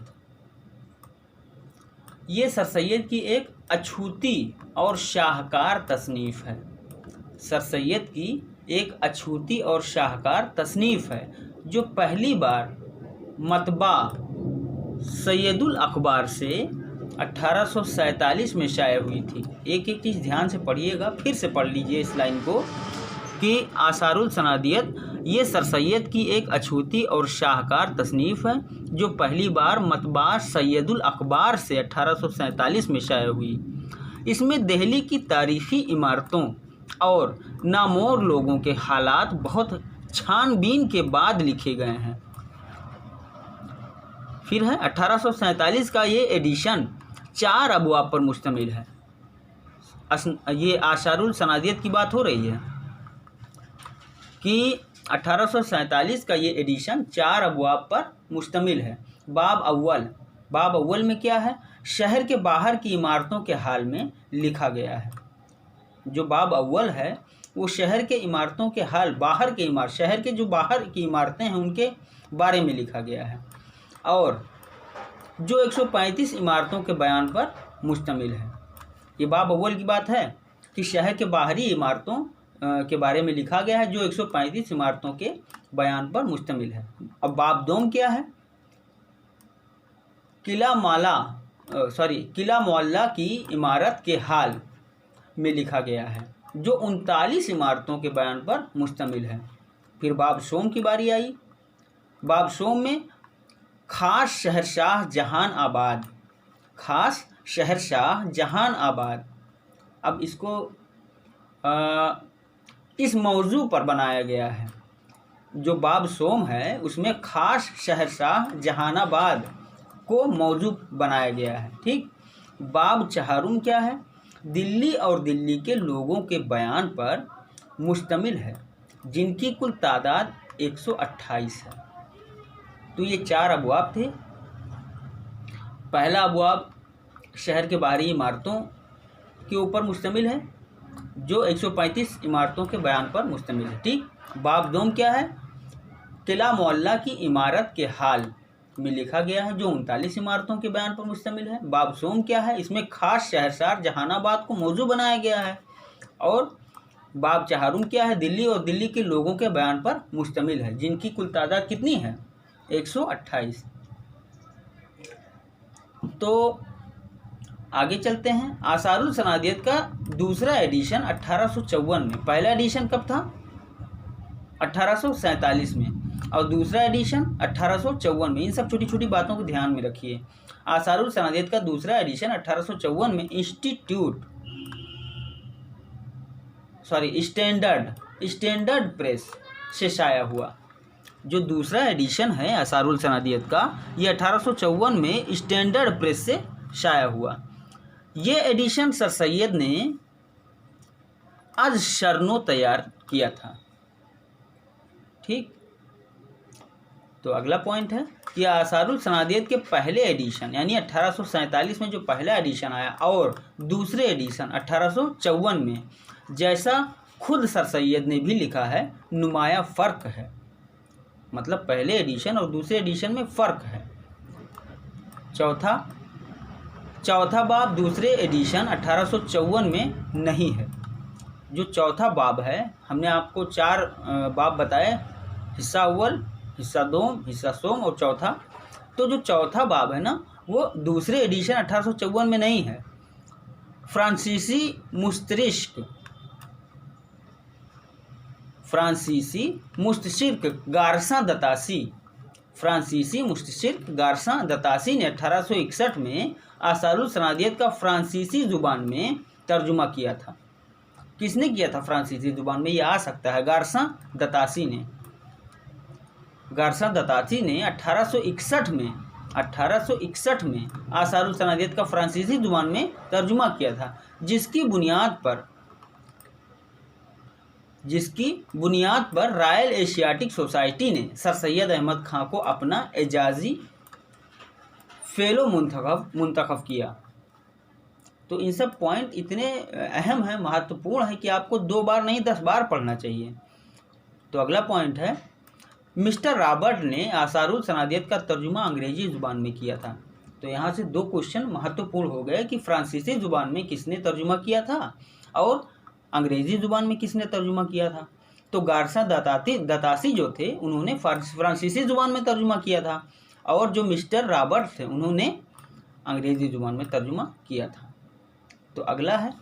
ये सर सैयद की एक अछूती और शाहकार तसनीफ़ है। सर सैयद की एक अछूती और शाहकार तसनीफ़ है जो पहली बार मतबा सैयदुल अखबार से 1847 में शाये हुई थी। एक एक चीज़ ध्यान से पढ़िएगा, फिर से पढ़ लीजिए इस लाइन को कि आसारुल सनादियत ये सर सैयद की एक अछूती और शाहकार तसनीफ़ है जो पहली बार मतबा सैयदुल अखबार से 1847 में शाये हुई। इसमें दिल्ली की तारीख़ी इमारतों और नामोर लोगों के हालात बहुत छानबीन के बाद लिखे गए हैं। फिर है 1847 का ये एडिशन 4 अबवाब पर मुश्तमिल है। ये आसारुल सनादियत की बात हो रही है कि 1847 का ये एडिशन 4 अबवाब पर मुश्तमिल है। बाब अव्वल में क्या है, शहर के बाहर की इमारतों के हाल में लिखा गया है। जो बाब अव्वल है वो शहर के इमारतों के हाल, बाहर के इमारत, शहर के जो बाहर की इमारतें हैं उनके बारे में लिखा गया है, और जो 135 इमारतों के बयान पर मुश्तमिल है। ये बाब अव्वल की बात है कि शहर के बाहरी इमारतों के बारे में लिखा गया है जो 135 इमारतों के बयान पर मुश्तमिल है। अब बाब दोम क्या है, किला मोहल्ला की इमारत के हाल में लिखा गया है जो 39 इमारतों के बयान पर मुश्तमिल है। फिर बाब सोम की बारी आई। बाब सोम में खास शहरशाह जहान आबाद। अब इसको इस मौजू पर बनाया गया है। जो बाब सोम है उसमें खास शहरशाह जहानाबाद को मौजू बनाया गया है। ठीक, बाब चहारुम क्या है, दिल्ली और दिल्ली के लोगों के बयान पर मुश्तमिल है जिनकी कुल तादाद 128 है। तो ये 4 अबवाब थे। पहला अबवाब शहर के बाहरी इमारतों के ऊपर मुश्तमिल है जो 135 इमारतों के बयान पर मुश्तमिल है। ठीक, बाब दोम क्या है, किला मोहल्ला की इमारत के हाल में लिखा गया है जो 39 इमारतों के बयान पर मुश्तमिल है। बाब सोम क्या है, इसमें खास शहरशाह जहानाबाद को मौजू बनाया गया है। और बाब चहारुम क्या है, दिल्ली और दिल्ली के लोगों के बयान पर मुश्तमिल है जिनकी कुल तादाद कितनी है, 128। तो आगे चलते हैं। आसारुल सनादियत का दूसरा एडिशन 1854 में, पहला एडिशन कब था, 1847 में, और दूसरा एडिशन 1854 में। इन सब छोटी छोटी बातों को ध्यान में रखिए। आसारुल सनादियत का दूसरा एडिशन 1854 में स्टैंडर्ड प्रेस से शाया हुआ। जो दूसरा एडिशन है आसारुल सनादियत का, ये 1854 में स्टैंडर्ड प्रेस से शाया हुआ। ये एडिशन सर सैयद ने अज शरनो तैयार किया था। ठीक। तो अगला पॉइंट है कि आसारुल सनादियत के पहले एडिशन यानी 1847 में जो पहला एडिशन आया और दूसरे एडिशन 1854 में, जैसा खुद सर सैयद ने भी लिखा है, नुमाया फ़र्क है। मतलब पहले एडिशन और दूसरे एडिशन में फ़र्क है। चौथा बाब दूसरे एडिशन 1854 में नहीं है। जो चौथा बाब है, हमने आपको 4 बाब बताए, हिस्सा अव्वल, हिस्सा दोम, हिस्सा सोम और चौथा। तो जो चौथा बाब है ना, वो दूसरे एडिशन 1854 में नहीं है। फ्रांसीसी मुस्तशिर्क गारसा दतासी ने 1861 में आसारुल सनादियत का फ्रांसीसी ज़ुबान में तर्जुमा किया था। किसने किया था फ्रांसीसी ज़ुबान में? ये आ सकता है गारसा दतासी ने 1861 में आसारुल सनादियत का फ्रांसीसी ज़ुबान में तर्जुमा किया था, जिसकी बुनियाद पर रॉयल एशियाटिक सोसाइटी ने सर सैयद अहमद खां को अपना एजाज़ी फेलो मुंतखब किया। तो इन सब पॉइंट इतने अहम हैं, महत्वपूर्ण है कि आपको 2 बार नहीं 10 बार पढ़ना चाहिए। तो अगला पॉइंट है, मिस्टर रॉबर्ट ने आसारुल सनादियत का तर्जुमा अंग्रेजी ज़ुबान में किया था। तो यहाँ से 2 क्वेश्चन महत्वपूर्ण हो गए कि फ्रांसीसी ज़ुबान में किसने तर्जुमा किया था और अंग्रेज़ी ज़ुबान में किसने तर्जुमा किया था। तो गारसा दतासी जो थे, उन्होंने फ्रांसीसी ज़ुबान में तर्जुमा किया था और जो मिस्टर रॉबर्ट थे, उन्होंने अंग्रेज़ी ज़ुबान में तर्जुमा किया था। तो अगला है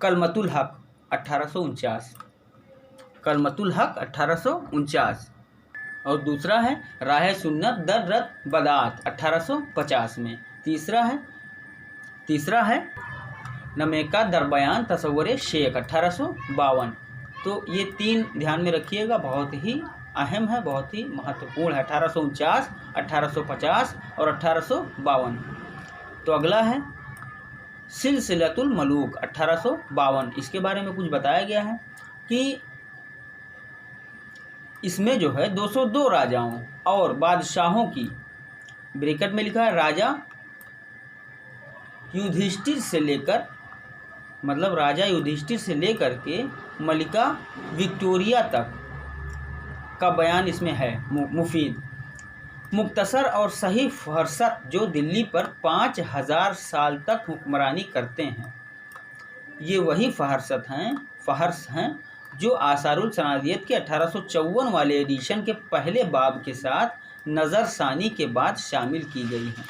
कलमतुल हक 1849, कलमतुल हक 1849, और दूसरा है राह सुन्नत दर रत बदात 1850 में। तीसरा है नमेका दरबयान तसव्वुर शेख 1852। तो ये 3 ध्यान में रखिएगा, बहुत ही अहम है, बहुत ही महत्वपूर्ण है, 1849, 1850 और 1852। तो अगला है सिलसिलतुल मलूक 1852। इसके बारे में कुछ बताया गया है कि इसमें जो है 202 राजाओं और बादशाहों की, ब्रैकेट में लिखा है राजा युधिष्ठिर से लेकर, मतलब राजा युधिष्ठिर से लेकर के मलिका विक्टोरिया तक का बयान इसमें है मुफीद, मुख्तसर और सही फहरसत, जो दिल्ली पर 5000 साल तक हुक्मरानी करते हैं। ये वही फहर्स हैं जो आसारुल सनादियत के 1854 वाले एडिशन के पहले बाब के साथ नज़रसानी के बाद शामिल की गई हैं।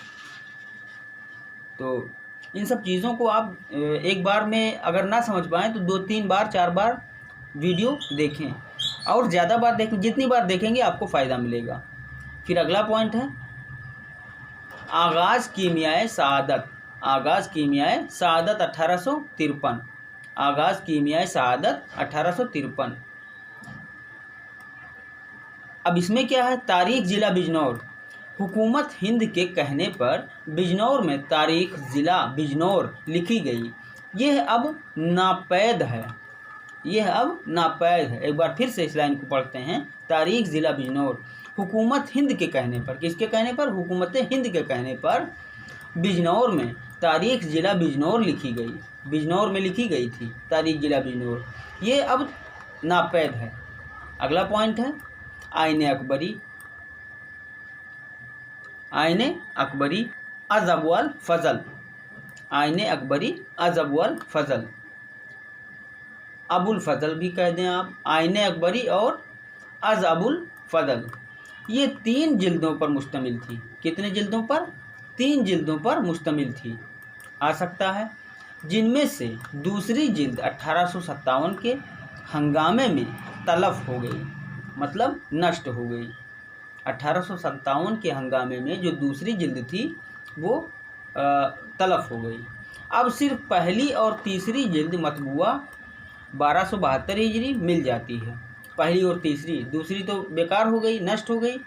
तो इन सब चीज़ों को आप एक बार में अगर ना समझ पाएँ तो 2-3 बार 4 बार वीडियो देखें और ज़्यादा बार देखें, जितनी बार देखेंगे आपको फ़ायदा मिलेगा। फिर अगला पॉइंट है आगाज़ कीमियाए सआदत 1853, आगाज़ कीमियाए सआदत 1853। अब इसमें क्या है, तारीख़ ज़िला बिजनौर, हुकूमत हिंद के कहने पर बिजनौर में तारीख़ ज़िला बिजनौर लिखी गई। यह अब नापैद है। एक बार फिर से इस लाइन को पढ़ते हैं, तारीख़ ज़िला बिजनौर, हुकूमत हिंद के कहने पर, किसके कहने पर? हुकूमत हिंद के कहने पर बिजनौर में तारीख़ ज़िला बिजनौर लिखी गई, बिजनौर में लिखी गई थी तारीख़ ज़िला बिजनौर, ये अब नापैद है। अगला पॉइंट है आईने अकबरी अज़ब वल फ़ज़ल, आईने अकबरी अज़ब वल फ़ज़ल, अबुल फ़ज़ल भी कह दें आप, आईने अकबरी और अज़बुल फ़ज़ल, ये 3 जिल्दों पर मुश्तमिल थी। कितने जिल्दों पर? 3 जिल्दों पर मुश्तमिल थी। आ सकता है, जिनमें से दूसरी जिल्द 1857 के हंगामे में तलफ हो गई, मतलब नष्ट हो गई। 1857 के हंगामे में जो दूसरी जिल्द थी वो तलफ हो गई। अब सिर्फ पहली और तीसरी जिल्द मतबूआ 1272 हिजरी मिल जाती है, पहली और तीसरी, दूसरी तो बेकार हो गई, नष्ट हो गई।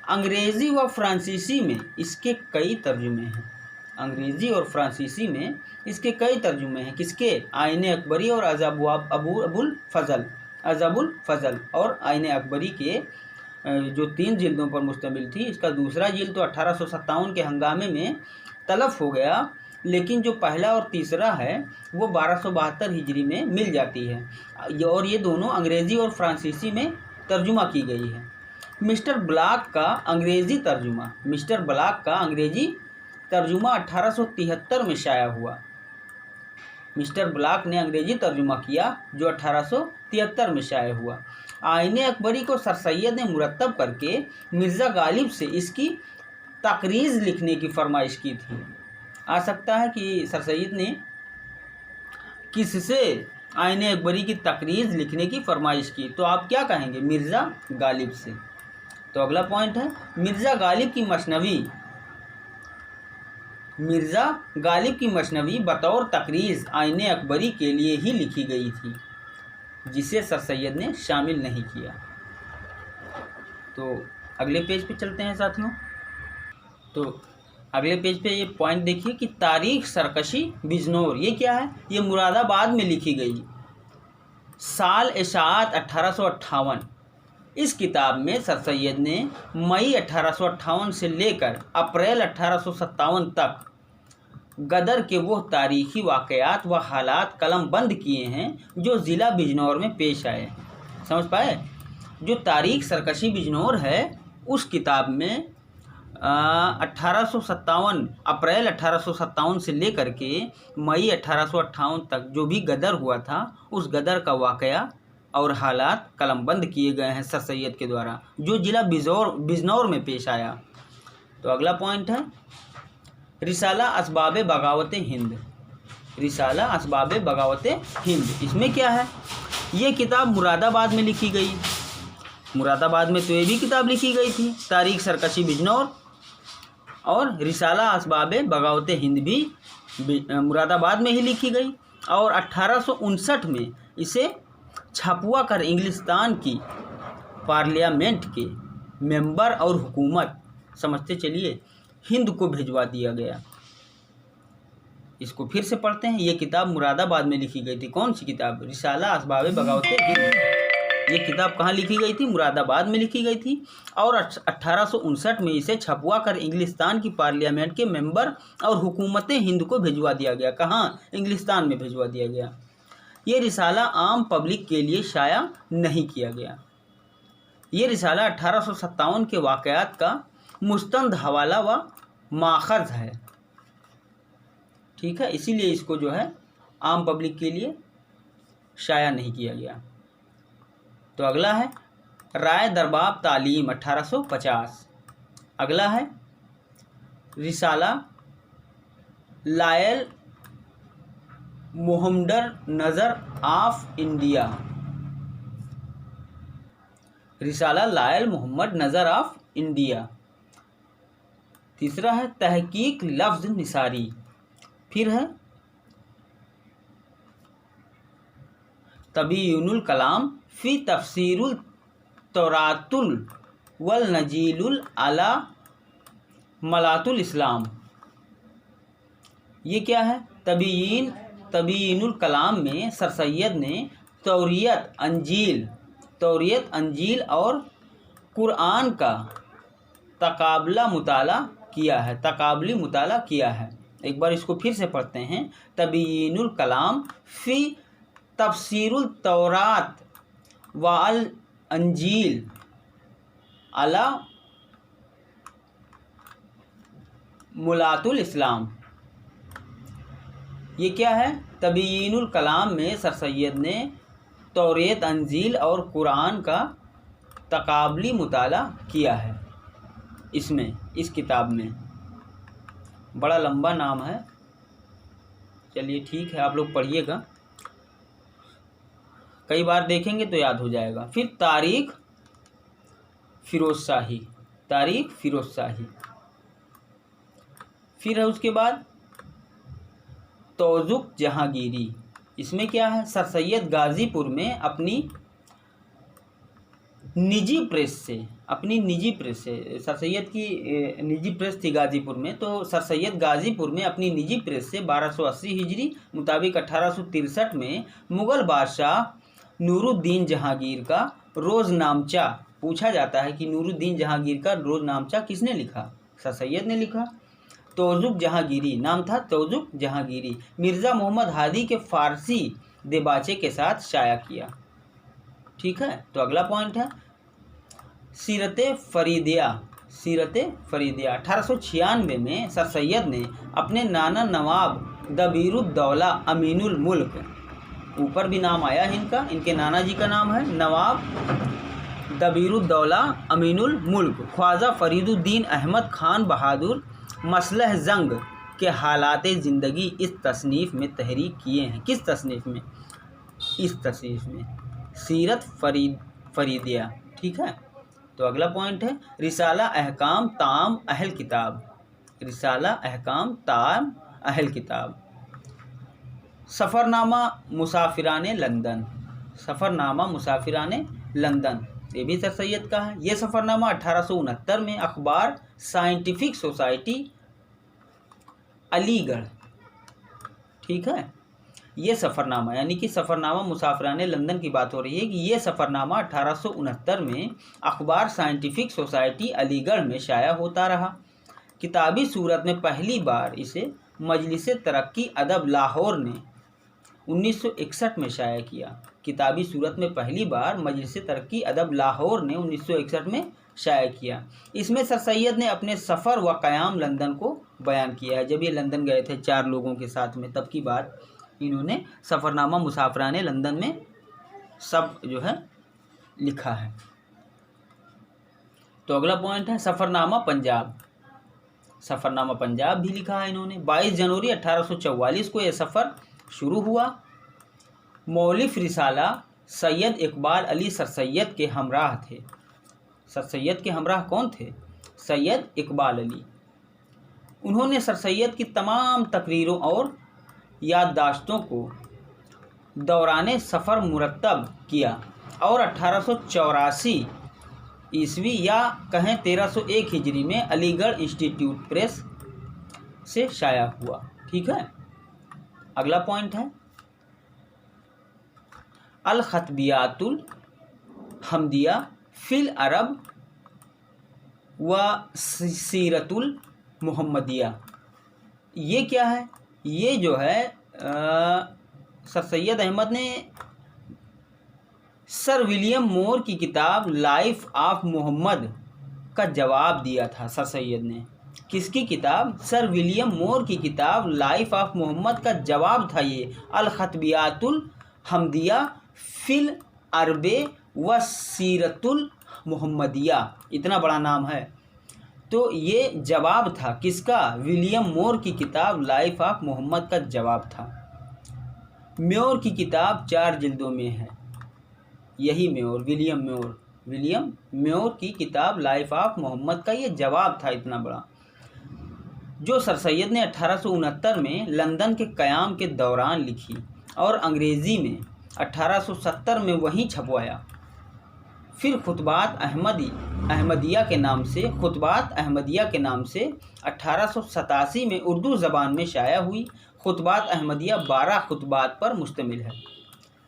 अंग्रेज़ी व फ्रांसीसी में इसके कई तर्जुमे हैं, अंग्रेज़ी और फ्रांसीसी में इसके कई तर्जुमे हैं। किसके? आईने अकबरी और अज़ब अबुल फ़ज़ल अजबुल फजल और आईन अकबरी के जो 3 जिल्दों पर मुश्तमिल थी। इसका दूसरा जिल्द तो 1857 के हंगामे में तलफ हो गया, लेकिन जो पहला और तीसरा है वो 1272 हिजरी में मिल जाती है, और ये दोनों अंग्रेज़ी और फ्रांसीसी में तर्जुमा की गई है। मिस्टर ब्लॉक का अंग्रेज़ी तर्जुमा 1873 में शाया हुआ। मिस्टर ब्लॉक ने अंग्रेज़ी तर्जुमा किया जो 1873 में शाया हुआ। आईने अकबरी को सर सैयद ने मुरत्तब करके मिर्ज़ा गालिब से इसकी तकरीज़ लिखने की फरमाइश की थी। आ सकता है कि सर सैयद ने किससे आईने अकबरी की तकरीज़ लिखने की फरमाइश की, तो आप क्या कहेंगे? मिर्ज़ा गालिब से। तो अगला पॉइंट है मिर्ज़ा गालिब की मसनवी बतौर तकरीज़ आईने अकबरी के लिए ही लिखी गई थी, जिसे सर सैयद ने शामिल नहीं किया। तो अगले पेज पे चलते हैं साथियों। तो अगले पेज पे ये पॉइंट देखिए कि तारीख सरकशी बिजनौर, ये क्या है? ये मुरादाबाद में लिखी गई। साल इशाअत 1858। इस किताब में सर सैयद ने मई 1858 से लेकर अप्रैल 1857 तक गदर के वो तारीख़ी वाक़यात व हालात कलम बंद किए हैं जो ज़िला बिजनौर में पेश आए। समझ पाए? जो तारीख़ सरकशी बिजनौर है उस किताब में 1857 अप्रैल 1857 से लेकर के मई 1858 तक जो भी गदर हुआ था उस गदर का वाक़या और हालात कलमबंद किए गए हैं सर सैयद के द्वारा, जो ज़िला बिजनौर में पेश आया। तो अगला पॉइंट है रिसाला असबाब बगावत हिंद। रिसाला असबाब बगावत हिंद, इसमें क्या है? ये किताब मुरादाबाद में लिखी गई। मुरादाबाद में तो ये भी किताब लिखी गई थी, तारीख सरकशी बिजनौर, और रिसाला असबाब बगावत हिंद भी मुरादाबाद में ही लिखी गई। और 1859 में इसे छपवा कर इंग्लिस्तान की पार्लियामेंट के मेंबर और हुकूमत, समझते चलिए, हिंद को भिजवा दिया गया। इसको फिर से पढ़ते हैं। ये किताब मुरादाबाद में लिखी गई थी। कौन सी किताब? रिसाला असबाब बगावत हिंद। ये किताब कहाँ लिखी गई थी? मुरादाबाद में लिखी गई थी। और 1859 में इसे छपवा कर इंग्लिस्तान की पार्लियामेंट के मेंबर और हुकूमत हिंद को भिजवा दिया गया। कहाँ? इंग्लिस्तान में भिजवा दिया गया। ये रिसाला आम पब्लिक के लिए शाया नहीं किया गया। ये रिसाला 1857 के वाक़यात का मुस्तंद हवाला व माखज़ है। ठीक है, इसीलिए इसको जो है आम पब्लिक के लिए शाया नहीं किया गया। तो अगला है राय दरबाब तालीम 1850। अगला है रिसाला लायल मोहम्मदर नज़र of India. Risala Lyell Mohammad नज़र ऑफ इंडिया। तीसरा है तहकीक लफ्ज़ निसारी। फिर है तबीयुनुल कलाम फ़ी तफसीरुल तौरातुल वल नजीलुल अला मलातुल इस्लाम। ये क्या है? तबीयुनुल कलाम में सर सैयद ने तौरियत अंजील और कुरान का तकाबली मुताला किया है। एक बार इसको फिर से पढ़ते हैं। तबीयुनुल कलाम फ़ी तफसीरुल तौरात वल अंजील अला मुलातुल इस्लाम। ये क्या है? तबीयुनुल कलाम में सर सैयद ने तौरात, अंजील और कुरान का तकाबली मुताला किया है। इस किताब में बड़ा लंबा नाम है, चलिए ठीक है, आप लोग पढ़िएगा, कई बार देखेंगे तो याद हो जाएगा। फिर तारीख फिरोज़ शाही। फिर है उसके बाद तौज़ुक जहांगीरी। इसमें क्या है? सर सैयद गाज़ीपुर में अपनी निजी प्रेस से सर सैयद की निजी प्रेस थी गाज़ीपुर में, तो सर सैयद गाज़ीपुर में अपनी निजी प्रेस से 1280 हिजरी मुताबिक 1863 में मुग़ल बादशाह नूरुद्दीन जहांगीर का रोज़नामचा, पूछा जाता है कि नूरुद्दीन जहांगीर का रोज़नामचा किसने लिखा? सर सैयद ने लिखा। तौज़ुक जहांगीरी, नाम था तौज़ुक जहांगीरी, मिर्ज़ा मोहम्मद हादी के फ़ारसी देबाचे के साथ शाया किया। ठीक है, तो अगला पॉइंट है सीरत फरीदिया। सीरत फरीदिया 1896 में सर सैयद ने अपने नाना नवाब दबीरुद्दौला अमीनुल मुल्क, ऊपर भी नाम आया है इनका, इनके नाना जी का नाम है नवाब दबीरुद्दौला अमीनुल मुल्क, ख्वाजा फरीदुद्दीन अहमद खान बहादुर मसलह जंग के हालात ज़िंदगी इस तसनीफ़ में तहरीक किए हैं। किस तसनीफ़ में? इस तसनीफ़ में, सीरत फरीदिया। ठीक है, तो अगला पॉइंट है रिसाला अहकाम ताम अहल किताब। रिसाला अहकाम ताम अहल किताब। सफ़रनामा मुसाफिराने लंदन। सफ़रनामा मुसाफिराने लंदन, ये भी सर सैयद का है। ये सफ़रनामा 1869 में अखबार साइंटिफिक सोसाइटी अलीगढ़, ठीक है, ये सफ़रनामा, यानी कि सफ़रनामा मुसाफिराने लंदन की बात हो रही है कि ये सफ़रनामा 1869 में अखबार साइंटिफिक सोसाइटी अलीगढ़ में शाया होता रहा। किताबी सूरत में पहली बार इसे मजलिस तरक्की अदब लाहौर ने 1961 में शाया किया। किताबी सूरत में पहली बार मजलिस तरक्की अदब लाहौर ने 1961 में शाया किया। इसमें सर सैयद ने अपने सफ़र व क़याम लंदन को बयान किया है। जब ये लंदन गए थे 4 लोगों के साथ में, तब की बात इन्होंने सफ़रनामा मुसाफिराने लंदन में सब जो है लिखा है। तो अगला पॉइंट है सफ़रनामा पंजाब। सफ़रनामा पंजाब भी लिखा है इन्होंने। 22 जनवरी 1844 को यह सफ़र शुरू हुआ। मौलिफ रिसाला सैयद इकबाल अली सर सैयद के हमराह थे। सर सैयद के हमराह कौन थे? सैयद इकबाल अली। उन्होंने सर सैयद की तमाम तकरीरों और याददाश्तों को दौराने सफ़र मुरतब किया और 1884 ईस्वी या कहें 1301 हिजरी में अलीगढ़ इंस्टीट्यूट प्रेस से शाया हुआ। ठीक है, अगला पॉइंट है अल खतबियातुल हमदिया फिल अरब व सीरतुल मुहम्मदिया। ये क्या है? ये जो है सर सैयद अहमद ने सर विलियम मोर की किताब लाइफ ऑफ मोहम्मद का जवाब दिया था। सर सैयद ने किसकी किताब? सर विलियम मोर की किताब लाइफ ऑफ मोहम्मद का जवाब था ये अल खतबियातुल हमदिया फिल अरबे व सीरतुल मुहम्मदिया। इतना बड़ा नाम है। तो ये जवाब था किसका? विलियम मोर की किताब लाइफ ऑफ मोहम्मद का जवाब था। म्योर की किताब 4 जिल्दों में है। यही म्योर, विलियम म्योर की किताब लाइफ ऑफ मोहम्मद का ये जवाब था, इतना बड़ा, जो सर सैयद ने 1869 में लंदन के क़याम के दौरान लिखी और अंग्रेज़ी में 1870 में वहीं छपवाया। फिर खुतबात अहमदिया के नाम से 1887 में उर्दू ज़बान में शाया हुई। खुतबात अहमदिया 12 खुतबात पर मुश्तमिल है।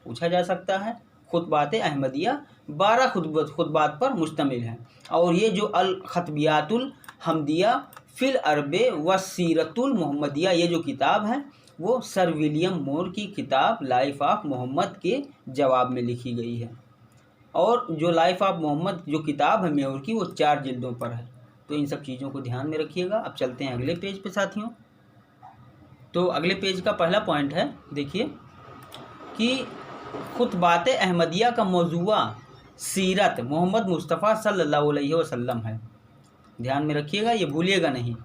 पूछा जा सकता है, खुतबात अहमदिया 12 खुतबात पर मुश्तमिल है। और ये जो अल खतबियातुल हमदिया फिल अरबे व सीरतुल मुहम्मदिया ये जो किताब है वो सर विलियम मोर की किताब लाइफ ऑफ मोहम्मद के जवाब में लिखी गई है। और जो लाइफ ऑफ मोहम्मद जो किताब है म्योर की वो 4 जिल्दों पर है। तो इन सब चीज़ों को ध्यान में रखिएगा। अब चलते हैं अगले पेज पे साथियों। तो अगले पेज का पहला पॉइंट है, देखिए कि खुतबात अहमदिया का मौजूआ सीरत मोहम्मद मुस्तफ़ा सल्लल्लाहु अलैहि वसल्लम है। ध्यान में रखिएगा, ये भूलिएगा नहीं।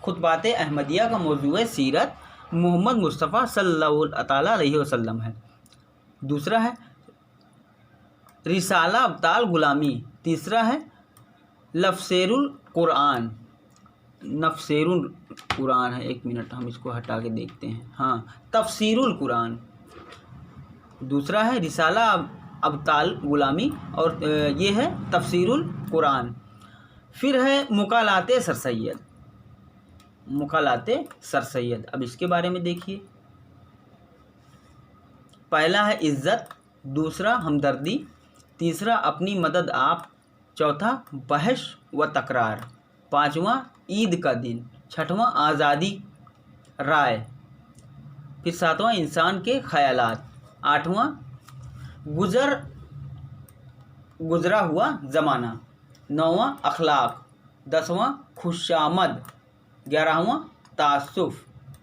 खुतबात अहमदिया का मौजूआ सीरत मोहम्मद मुस्तफ़ा सल्लल्लाहु अलैहि वसल्लम है। दूसरा है रिसाला अब्ताल गुलामी। तीसरा है नफसेरुल कुरान है। एक मिनट, हम इसको हटा के देखते हैं। हाँ, तफसीरुल कुरान। दूसरा है रिसाला अब्ताल गुलामी और ये है तफसीरुल कुरान। फिर है मुकालाते सर सैयद। अब इसके बारे में देखिए। पहला है इज़्ज़त, दूसरा हमदर्दी, तीसरा अपनी मदद आप, चौथा बहस व तकरार, पांचवा ईद का दिन, छठवां आज़ादी राय, फिर सातवां इंसान के ख्यालात, आठवां गुजरा हुआ ज़माना, नौवां अखलाक, 10वां खुशामद, 11वां तासुफ,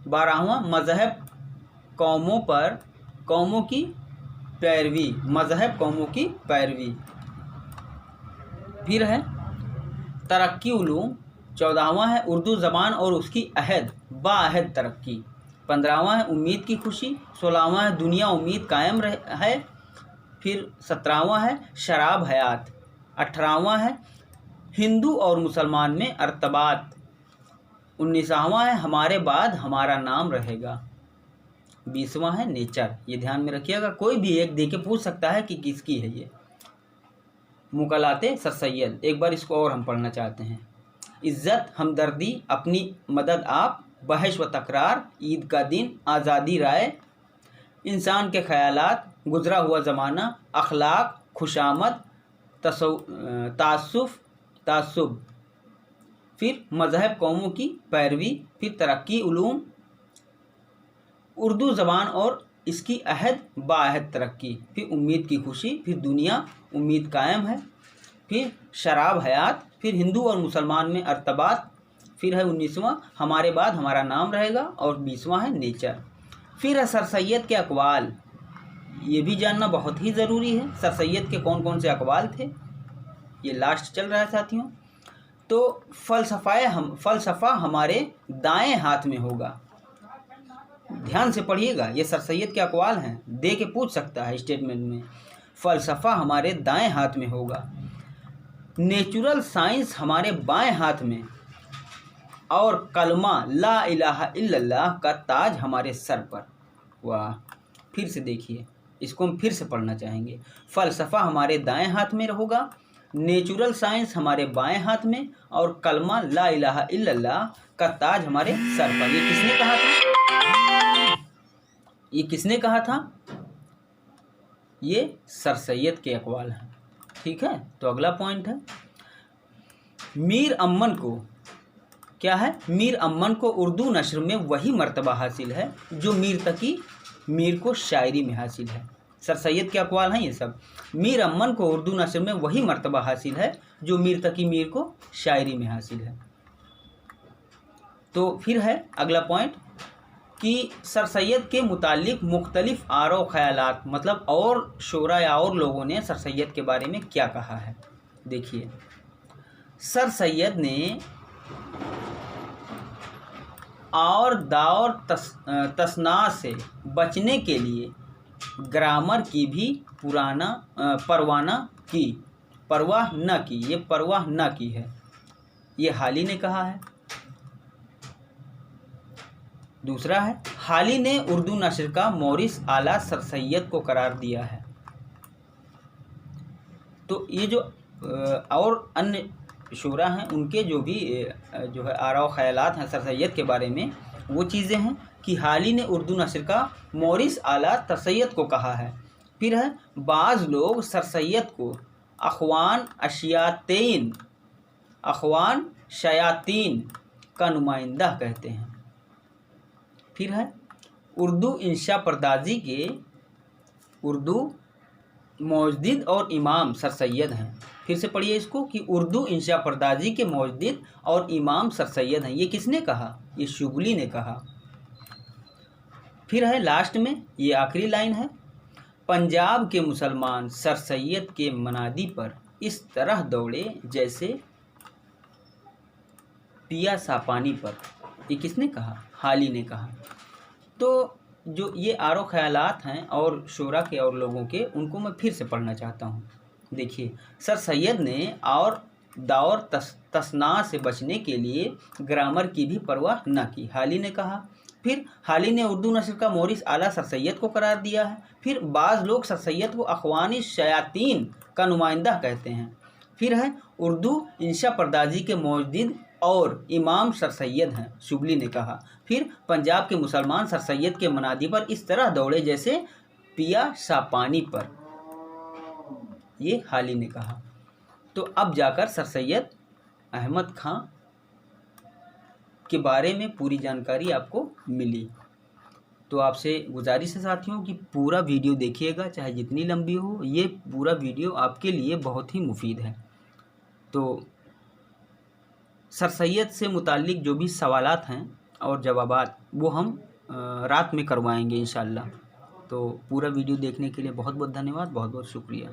12वां मज़हब कौमों की पैरवी, मज़हब कौमों की पैरवी। फिर है तरक्की उलूम, 14वां है उर्दू ज़बान और उसकी अहद बाअहद तरक्की, 15वां है उम्मीद की खुशी, 16वां है दुनिया उम्मीद कायम है, फिर 17वां है शराब हयात, 18वां है हिंदू और मुसलमान में अर्तबात, 19वां है हमारे बाद हमारा नाम रहेगा, 20वां है नेचर। ये ध्यान में रखिएगा, कोई भी एक दे के पूछ सकता है कि किसकी है ये। मुकलाते सर सैयद, एक बार इसको और हम पढ़ना चाहते हैं। इज़्ज़त, हमदर्दी, अपनी मदद आप, बहस व तकरार, ईद का दिन, आज़ादी राय, इंसान के ख्यालात, गुजरा हुआ ज़माना, अखलाक, खुशामद, तासुब, फिर मज़हब कौमों की पैरवी, फिर तरक्की उलूम, उर्दू ज़बान और इसकी अहद बाअहद तरक्की, फिर उम्मीद की खुशी, फिर दुनिया उम्मीद कायम है, फिर शराब हयात, फिर हिंदू और मुसलमान में अर्तबात, फिर है 19वां हमारे बाद हमारा नाम रहेगा, और 20वां है नेचर। फिर है सर सैयद के अक़वाल, ये भी जानना बहुत ही ज़रूरी है। सर सैयद के कौन कौन से अक़वाल थे, ये लास्ट चल रहा है साथियों। तो फ़लसफ़ा हमारे दाएं हाथ में होगा, ध्यान से पढ़िएगा, ये सर सैयद के अक़वाल हैं, दे के पूछ सकता है स्टेटमेंट में। फ़लसफ़ा हमारे दाएं हाथ में होगा, नेचुरल साइंस हमारे बाएं हाथ में, और कलमा ला इलाहा इल्लल्लाह का ताज हमारे सर पर। वाह, फिर से देखिए, इसको हम फिर से पढ़ना चाहेंगे। फ़लसफ़ा हमारे दाएं हाथ में होगा, नेचुरल साइंस हमारे बाएं हाथ में, और कलमा ला इलाहा इल्लल्लाह का ताज हमारे सर पर। ये किसने कहा था? ये किसने कहा था? ये सर सैयद के अक़वाल हैं। ठीक है, तो अगला पॉइंट है मीर अम्मन को, क्या है? मीर अम्मन को उर्दू नस्र में वही मर्तबा हासिल है जो मीर तकी मीर को शायरी में हासिल है। सर सैयद के अक़वाल हैं ये सब। मीर अम्मन को उर्दू नस्र में वही मर्तबा हासिल है जो मीर तकी मीर को शायरी में हासिल है। तो फिर है अगला पॉइंट कि सर सैयद के मुतालिक मुख्तलिफ आरो ख़यालात, मतलब और शोरा या और लोगों ने सर सैयद के बारे में क्या कहा है। देखिए, सर सैयद ने और दावर तसना से बचने के लिए ग्रामर की भी परवाह न की, ये परवाह न की है, ये हाली ने कहा है। दूसरा है हाली ने उर्दू नस्र का मोरिस आला सर सैयद को करार दिया है। तो ये जो और अन्य शूरा हैं उनके जो भी जो है आरा ख़यालात हैं सर सैयद के बारे में, वो चीज़ें हैं कि हाली ने उर्दू नस्र का मोरिस आला सर सैयद को कहा है। फिर है बाज़ लोग सर सैयद को अख़वान शयातीन का नुमाइंदा कहते हैं। फिर है उर्दू इंशा परदाजी के उर्दू मौजदिद और इमाम सर सैयद हैं। फिर से पढ़िए इसको कि उर्दू इंशा परदाजी के मौजदिद और इमाम सर सैयद हैं। ये किसने कहा? ये शुगली ने कहा। फिर है लास्ट में ये आखिरी लाइन है, पंजाब के मुसलमान सर सैयद के मनादी पर इस तरह दौड़े जैसे पिया सापानी पर। ये किसने कहा? हाली ने कहा। तो जो ये आरो ख़यालात हैं और शोरा के और लोगों के, उनको मैं फिर से पढ़ना चाहता हूँ। देखिए, सर सैयद ने और दावर तसना से बचने के लिए ग्रामर की भी परवाह न की, हाली ने कहा। फिर हाली ने उर्दू नस्र का मोरिस आला सर सैयद को करार दिया है। फिर बाज़ लोग सर सैयद को अख़वानी शयातीन का नुमाइंदा कहते हैं। फिर है उर्दू इंशा परदाजी के मौजदिद और इमाम सर सैयद हैं, शुगली ने कहा। फिर पंजाब के मुसलमान सर सैयद के मनादी पर इस तरह दौड़े जैसे पिया सापानी पर। ये हाली ने कहा। तो अब जाकर सर सैयद अहमद खां के बारे में पूरी जानकारी आपको मिली। तो आपसे गुजारिश है साथियों कि पूरा वीडियो देखिएगा, चाहे जितनी लंबी हो, ये पूरा वीडियो आपके लिए बहुत ही मुफीद है। तो सर सैयद से मुताल्लिक जो भी सवालात हैं और जवाबात, वो हम रात में करवाएंगे इंशाअल्लाह। तो पूरा वीडियो देखने के लिए बहुत बहुत धन्यवाद, बहुत बहुत शुक्रिया।